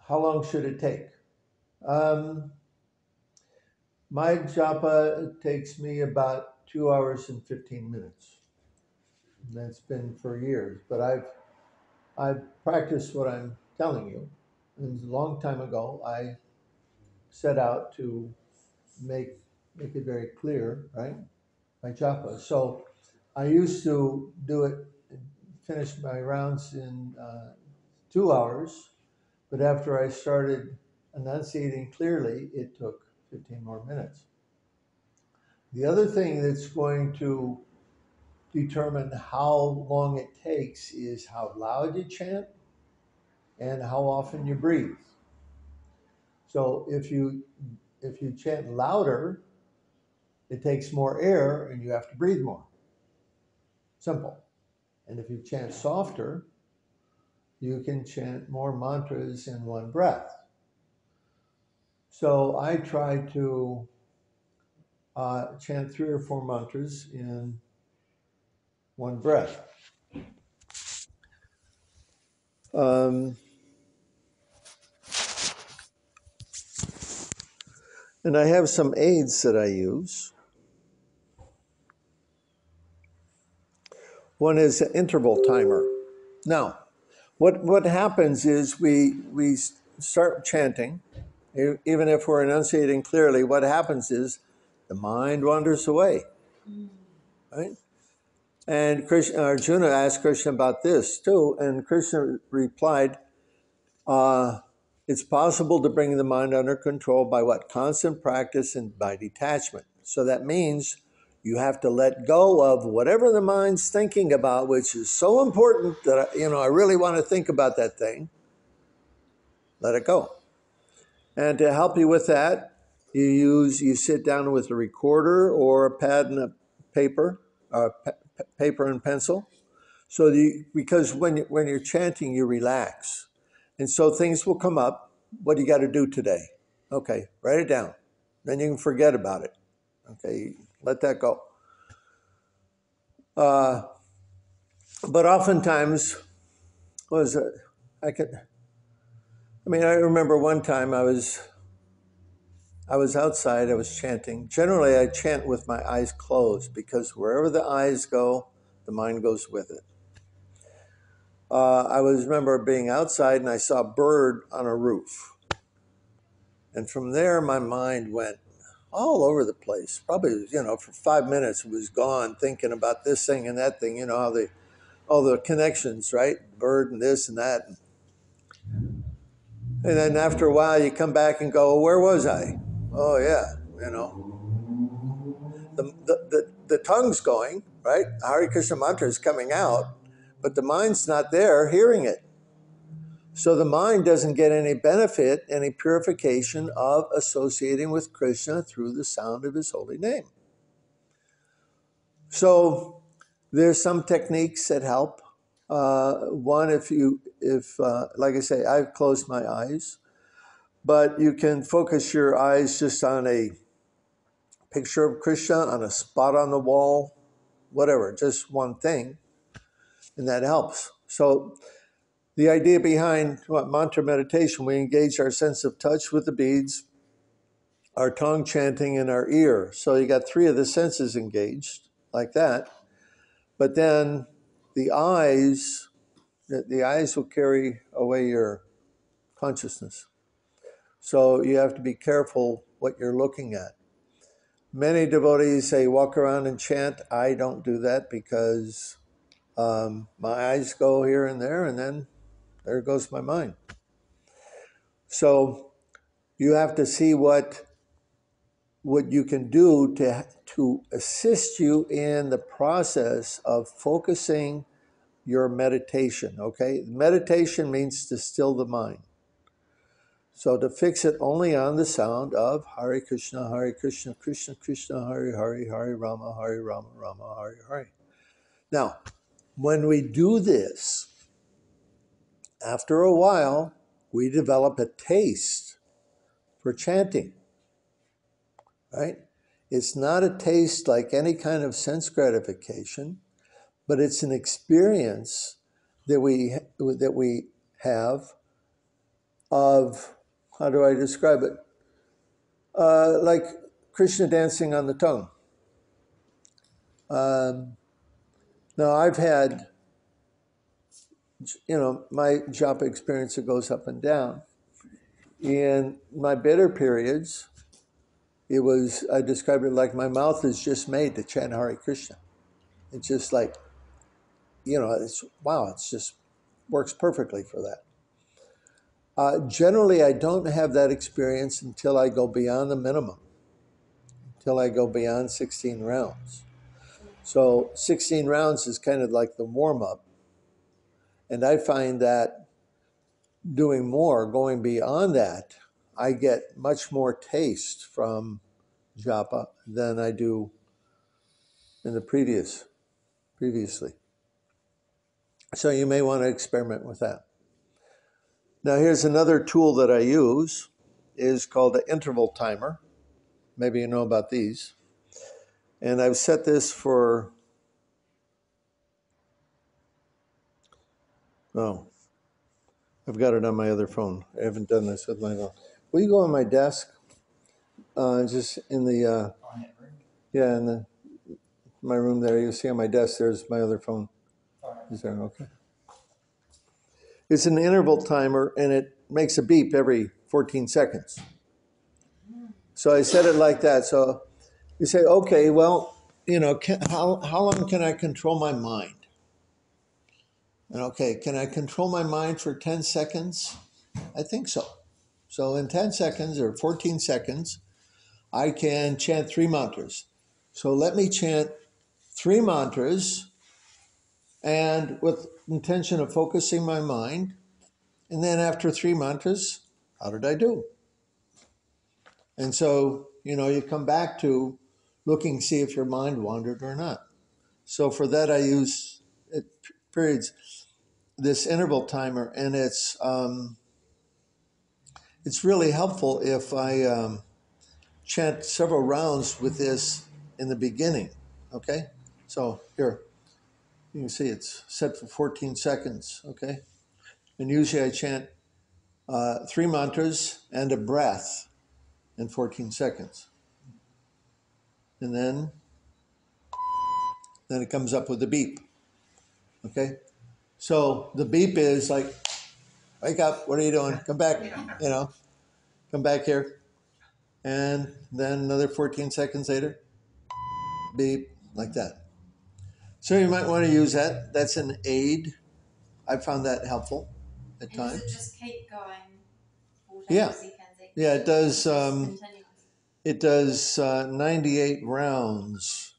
how long should it take? My Japa takes me about 2 hours and 15 minutes. And that's been for years, but I've practiced what I'm telling you. And a long time ago, I set out to make it very clear, right? My Japa. So I used to do it, finish my rounds in 2 hours, but after I started enunciating clearly, it took 15 more minutes. The other thing that's going to determine how long it takes is how loud you chant and how often you breathe. So if you chant louder, it takes more air and you have to breathe more. Simple. And if you chant softer, you can chant more mantras in one breath. So I try to chant 3 or 4 mantras in one breath. And I have some aids that I use. One is an interval timer. Now, what happens is we start chanting, even if we're enunciating clearly. What happens is the mind wanders away, right? And Arjuna asked Krishna about this too, and Krishna replied, it's possible to bring the mind under control by what? Constant practice and by detachment. So that means you have to let go of whatever the mind's thinking about, which is so important that I really want to think about that thing. Let it go. And to help you with that, you sit down with a recorder or a pad and a paper, paper and pencil. So because when you're chanting, you relax. And so things will come up. What do you got to do today? Okay, write it down. Then you can forget about it. Okay, let that go. But oftentimes, I remember one time I was outside, I was chanting. Generally, I chant with my eyes closed because wherever the eyes go, the mind goes with it. I remember being outside and I saw a bird on a roof. And from there, my mind went all over the place. Probably, for 5 minutes, it was gone thinking about this thing and that thing, how all the connections, right? Bird and this and that. And then after a while, you come back and go, where was I? Oh, yeah, The tongue's going, right? Hare Krishna mantra is coming out, but the mind's not there hearing it. So the mind doesn't get any benefit, any purification of associating with Krishna through the sound of his holy name. So there's some techniques that help. One, if like I say, I've closed my eyes. But you can focus your eyes just on a picture of Krishna, on a spot on the wall, whatever, just one thing, and that helps. So the idea behind mantra meditation, we engage our sense of touch with the beads, our tongue chanting, and our ear. So you got 3 of the senses engaged, like that. But then the eyes will carry away your consciousness. So you have to be careful what you're looking at. Many devotees say walk around and chant. I don't do that because my eyes go here and there, and then there goes my mind. So you have to see what you can do to assist you in the process of focusing your meditation, okay? Meditation means to still the mind. So to fix it only on the sound of Hare Krishna, Krishna Krishna, Hare Hare, Hare Rama, Rama, Hare Hare. Now, when we do this, after a while, we develop a taste for chanting, right? It's not a taste like any kind of sense gratification, but it's an experience that we have of, how do I describe it? Like Krishna dancing on the tongue. Now I've had, my japa experience, it goes up and down. In my better periods, I described it like my mouth is just made to chant Hare Krishna. It's just like, it just works perfectly for that. Generally, I don't have that experience until I go beyond the minimum, until I go beyond 16 rounds. So 16 rounds is kind of like the warm-up. And I find that doing more, going beyond that, I get much more taste from japa than I do in the previously. So you may want to experiment with that. Now here's another tool that I use, is called the interval timer. Maybe you know about these. And I've set this for, I've got it on my other phone. I haven't done this with my phone. Will you go on my desk? Just in the, in my room there. You see on my desk, there's my other phone. Is there? Okay. It's an interval timer, and it makes a beep every 14 seconds. So I set it like that. So you say, okay, well, how long can I control my mind? And okay, can I control my mind for 10 seconds? I think so. So in 10 seconds or 14 seconds, I can chant 3 mantras. So let me chant 3 mantras, and with intention of focusing my mind. And then after 3 mantras, how did I do? And so, you come back to looking, see if your mind wandered or not. So for that, I use periods, this interval timer, and it's really helpful if I chant several rounds with this in the beginning. Okay, so here you can see it's set for 14 seconds. Okay, and usually I chant 3 mantras and a breath in 14 seconds. And then it comes up with a beep. Okay? So the beep is like, wake up, what are you doing? Come back, come back here. And then another 14 seconds later, beep, like that. So you might want to use that. That's an aid. I found that helpful at times. Does it just keep going 14 Yeah. seconds? Yeah, it does. Continuous. It does 98 rounds,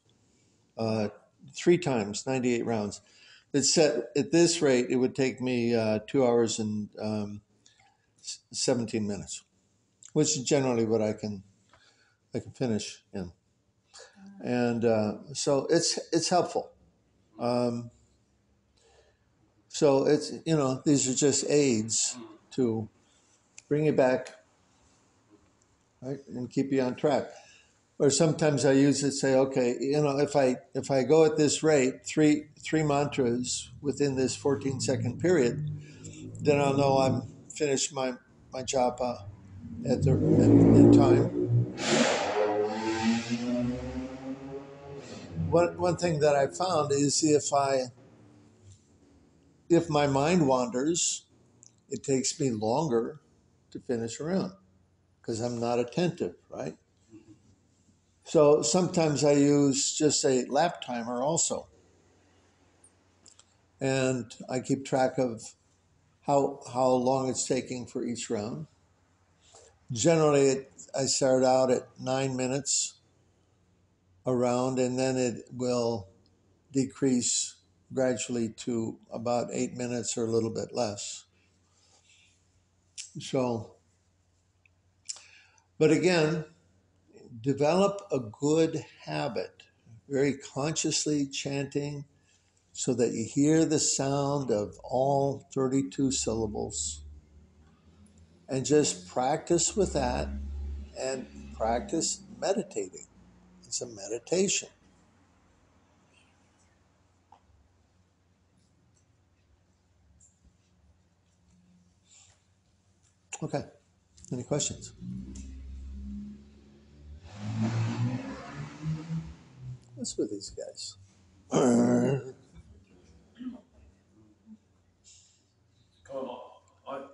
3 times, 98 rounds. It's set at this rate, it would take me 2 hours and 17 minutes, which is generally what I can finish in. And so it's helpful. So it's, these are just aids to bring you back right? And keep you on track. Or sometimes I use it, say, okay, if I go at this rate, three mantras within this 14-second period, then I'll know I'm finished my japa in time. One thing that I found is if my mind wanders, it takes me longer to finish around because I'm not attentive, right? So sometimes I use just a lap timer also, and I keep track of how long it's taking for each round. Generally, I start out at 9 minutes a round, and then it will decrease gradually to about 8 minutes or a little bit less. So, but again, develop a good habit, very consciously chanting so that you hear the sound of all 32 syllables. And just practice with that and practice meditating. It's a meditation. Okay. Any questions? What's with these guys?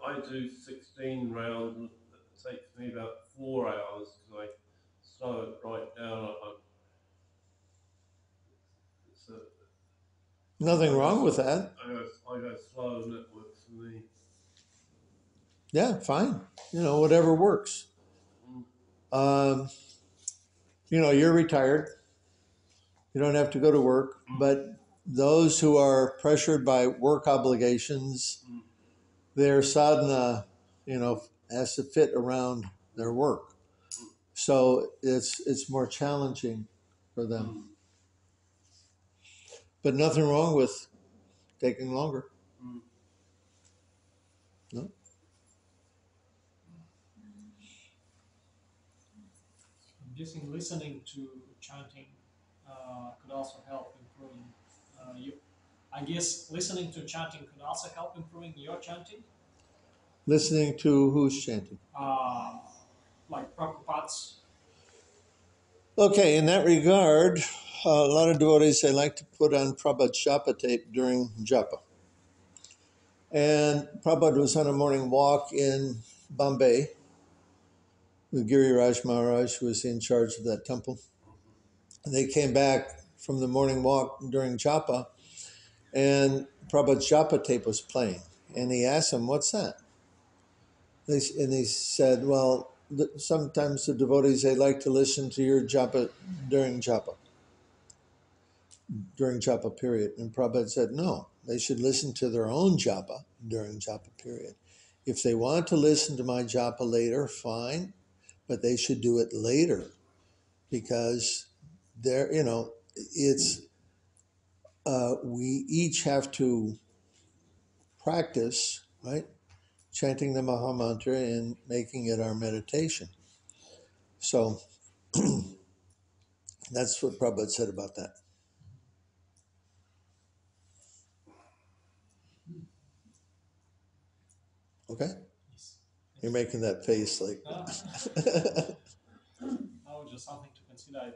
I do 16 rounds and it takes me about 4 hours because I slow it right down. Nothing wrong with that. I go slow and that works for me. Yeah, fine. Whatever works. You're retired. You don't have to go to work, but those who are pressured by work obligations, their sadhana, has to fit around their work. So it's more challenging for them. But nothing wrong with taking longer. No? I'm guessing listening to chanting could also help improving you. I guess listening to chanting could also help improving your chanting. Listening to who's chanting? Like Prabhupada's. Okay, in that regard, a lot of devotees, they like to put on Prabhupada's Japa tape during Japa. And Prabhupada was on a morning walk in Bombay with Giriraj Maharaj, who was in charge of that temple. And they came back from the morning walk during Japa, and Prabhupada's Japa tape was playing. And he asked him, "What's that?" And he said, "Well, sometimes the devotees, they like to listen to your Japa during Japa period." And Prabhupada said, "No, they should listen to their own Japa during Japa period. If they want to listen to my Japa later, fine, but they should do it later because it's we each have to practice, right? Chanting the Maha Mantra and making it our meditation." So that's what Prabhupada said about that. Okay? Yes. You're making that face like. No, just something to consider.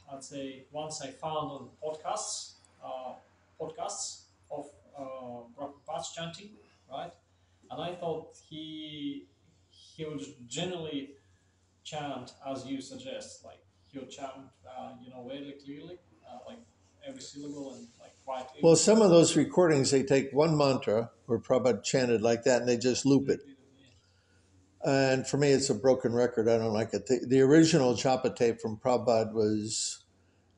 I'd say once I found on podcasts of Prabhupada's chanting, right? And I thought he would generally chant as you suggest, like he would chant, very clearly, like every syllable and like quite. Well, some of those recordings, they take one mantra where Prabhupada chanted like that and they just loop it. And for me, it's a broken record. I don't like it. The original Japa tape from Prabhupada was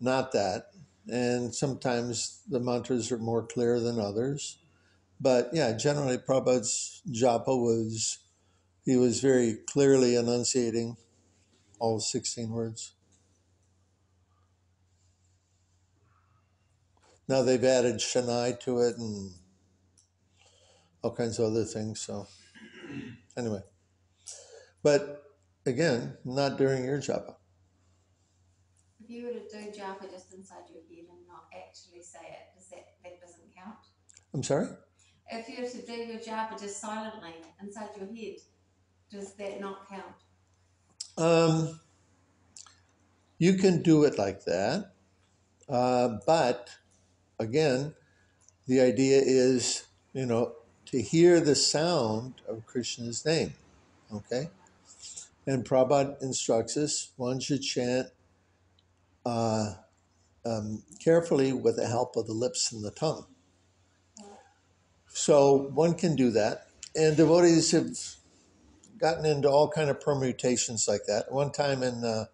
not that. And sometimes the mantras are more clear than others. But yeah, generally Prabhupada's Japa he was very clearly enunciating all 16 words. Now they've added Shanai to it and all kinds of other things. So Anyway, but again, not during your japa. If you were to do japa just inside your head and not actually say it, that doesn't count? I'm sorry? If you were to do your japa just silently inside your head, does that not count? You can do it like that, but again, the idea is, to hear the sound of Krishna's name. Okay, and Prabhupada instructs us one should chant carefully with the help of the lips and the tongue. So one can do that, and devotees have gotten into all kind of permutations like that. One time in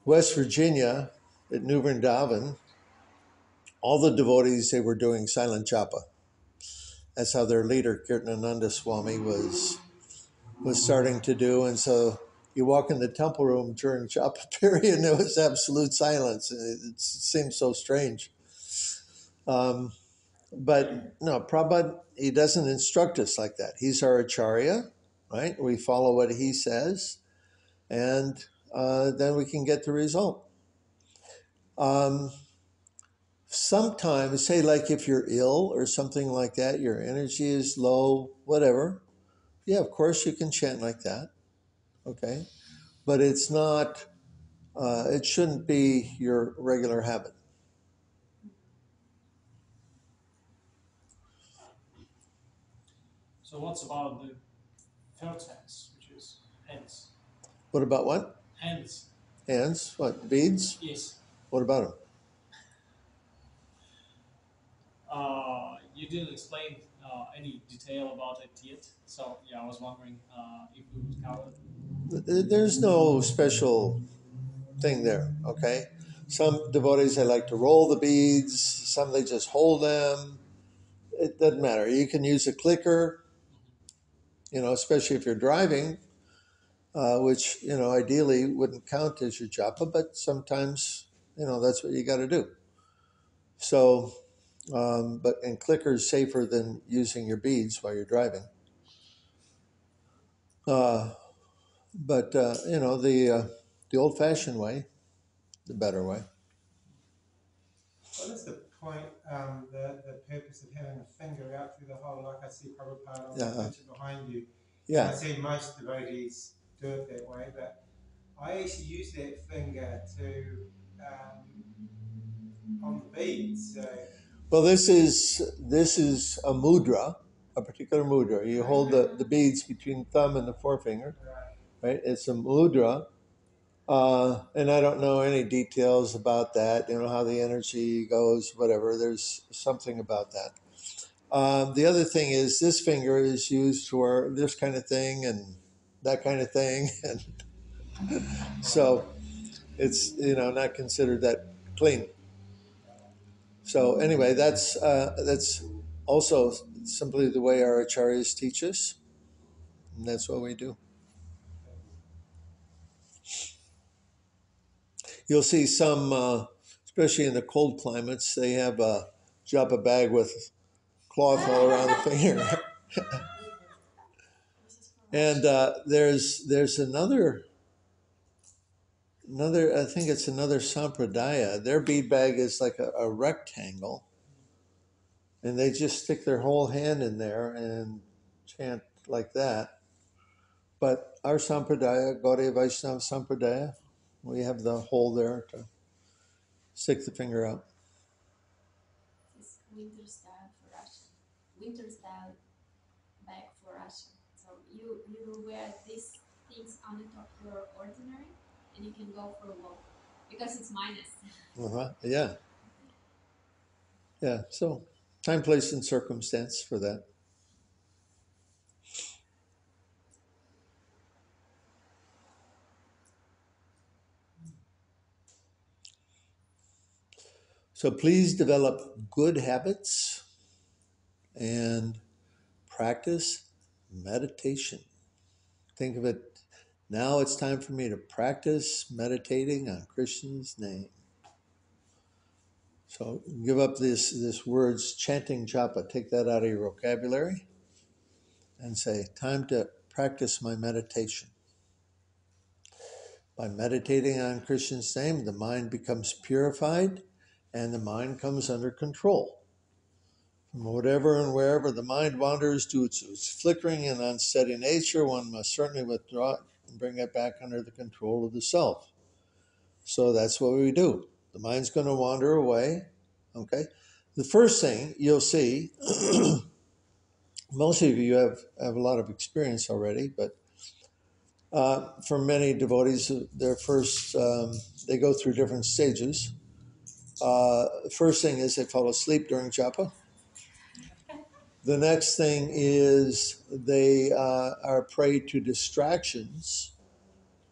West Virginia at New Vrindavan, all the devotees, they were doing silent japa. That's how their leader Kirtanananda Swami was starting to do, and so you walk in the temple room during japa period, and there was absolute silence. It seemed so strange. But no, Prabhupada, he doesn't instruct us like that. He's our acharya, right? We follow what he says, and then we can get the result. Sometimes, say like if you're ill or something like that, your energy is low, whatever. Yeah, of course you can chant like that, okay? But it's not, it shouldn't be your regular habit. So what's about the third sense, which is hands? What about what? Hands. Hands? What, beads? Yes. What about them? You didn't explain any detail about it yet, so yeah, I was wondering if we would cover it. There's no special thing there, okay? Some devotees, they like to roll the beads. Some, they just hold them. It doesn't matter. You can use a clicker, especially if you're driving, which, ideally wouldn't count as your japa, but sometimes, that's what you got to do. So, and clicker is safer than using your beads while you're driving. The old-fashioned way, the better way. What is the point, the purpose of having a finger out through the hole, like I see Prabhupada on the picture behind you? Yeah. And I see most devotees do it that way, but I actually use that finger to on the beads. So. Well, this is a mudra, a particular mudra. You hold the beads between thumb and the forefinger, right? It's a mudra, and I don't know any details about that. How the energy goes, whatever. There's something about that. The other thing is this finger is used for this kind of thing and that kind of thing, and so it's not considered that clean. So anyway, that's also simply the way our acharyas teach us, and that's what we do. You'll see some, especially in the cold climates, they have a japa bag with cloth all around the finger. And there's another. I think it's another sampradaya. Their bead bag is like a rectangle, and they just stick their whole hand in there and chant like that. But our sampradaya, Gaudiya Vaishnava sampradaya, we have the hole there to stick the finger out. It's winter style for Russia. Winter style bag for Russia. So you wear these things on the top of your ordinary, and you can go for a walk because it's minus. Yeah. Yeah. So time, place, and circumstance for that. So please develop good habits and practice meditation. Think of it, now it's time for me to practice meditating on Krishna's name. So give up this words chanting japa, take that out of your vocabulary. and say, time to practice my meditation. By meditating on Krishna's name, the mind becomes purified and the mind comes under control. From whatever and wherever the mind wanders to its flickering and unsteady nature, one must certainly withdraw it and bring it back under the control of the self. So that's what we do. The mind's going to wander away. Okay. The first thing you'll see, most of you have a lot of experience already, but for many devotees, their first, they go through different stages. First thing is they fall asleep during japa. The next thing is they are prey to distractions,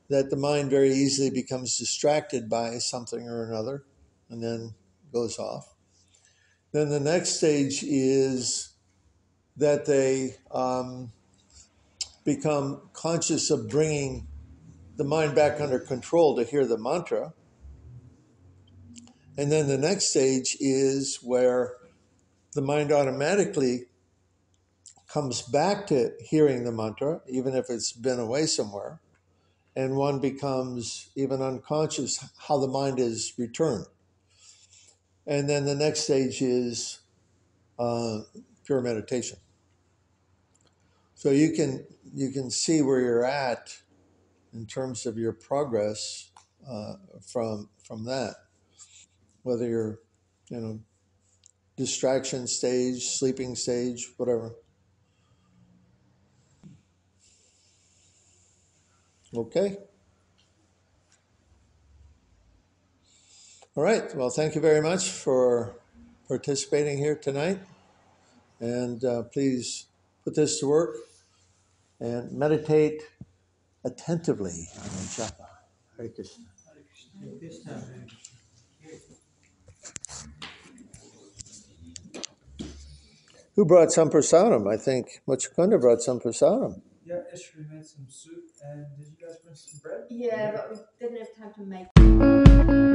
that the mind very easily becomes distracted by something or another and then goes off. Then the next stage is that they become conscious of bringing the mind back under control to hear the mantra. And then the next stage is where the mind automatically comes back to hearing the mantra, even if it's been away somewhere, and one becomes even unconscious how the mind is returned. And then the next stage is pure meditation. So you can see where you're at in terms of your progress from that, whether you're, distraction stage, sleeping stage, whatever. Okay. All right. Well, thank you very much for participating here tonight. And please put this to work and meditate attentively on the japa. Hare Krishna. Who brought some prasadam? I think Machukunda brought some prasadam. Yeah, Ishri made some soup, and did you guys bring some bread? Yeah, but we didn't have time to make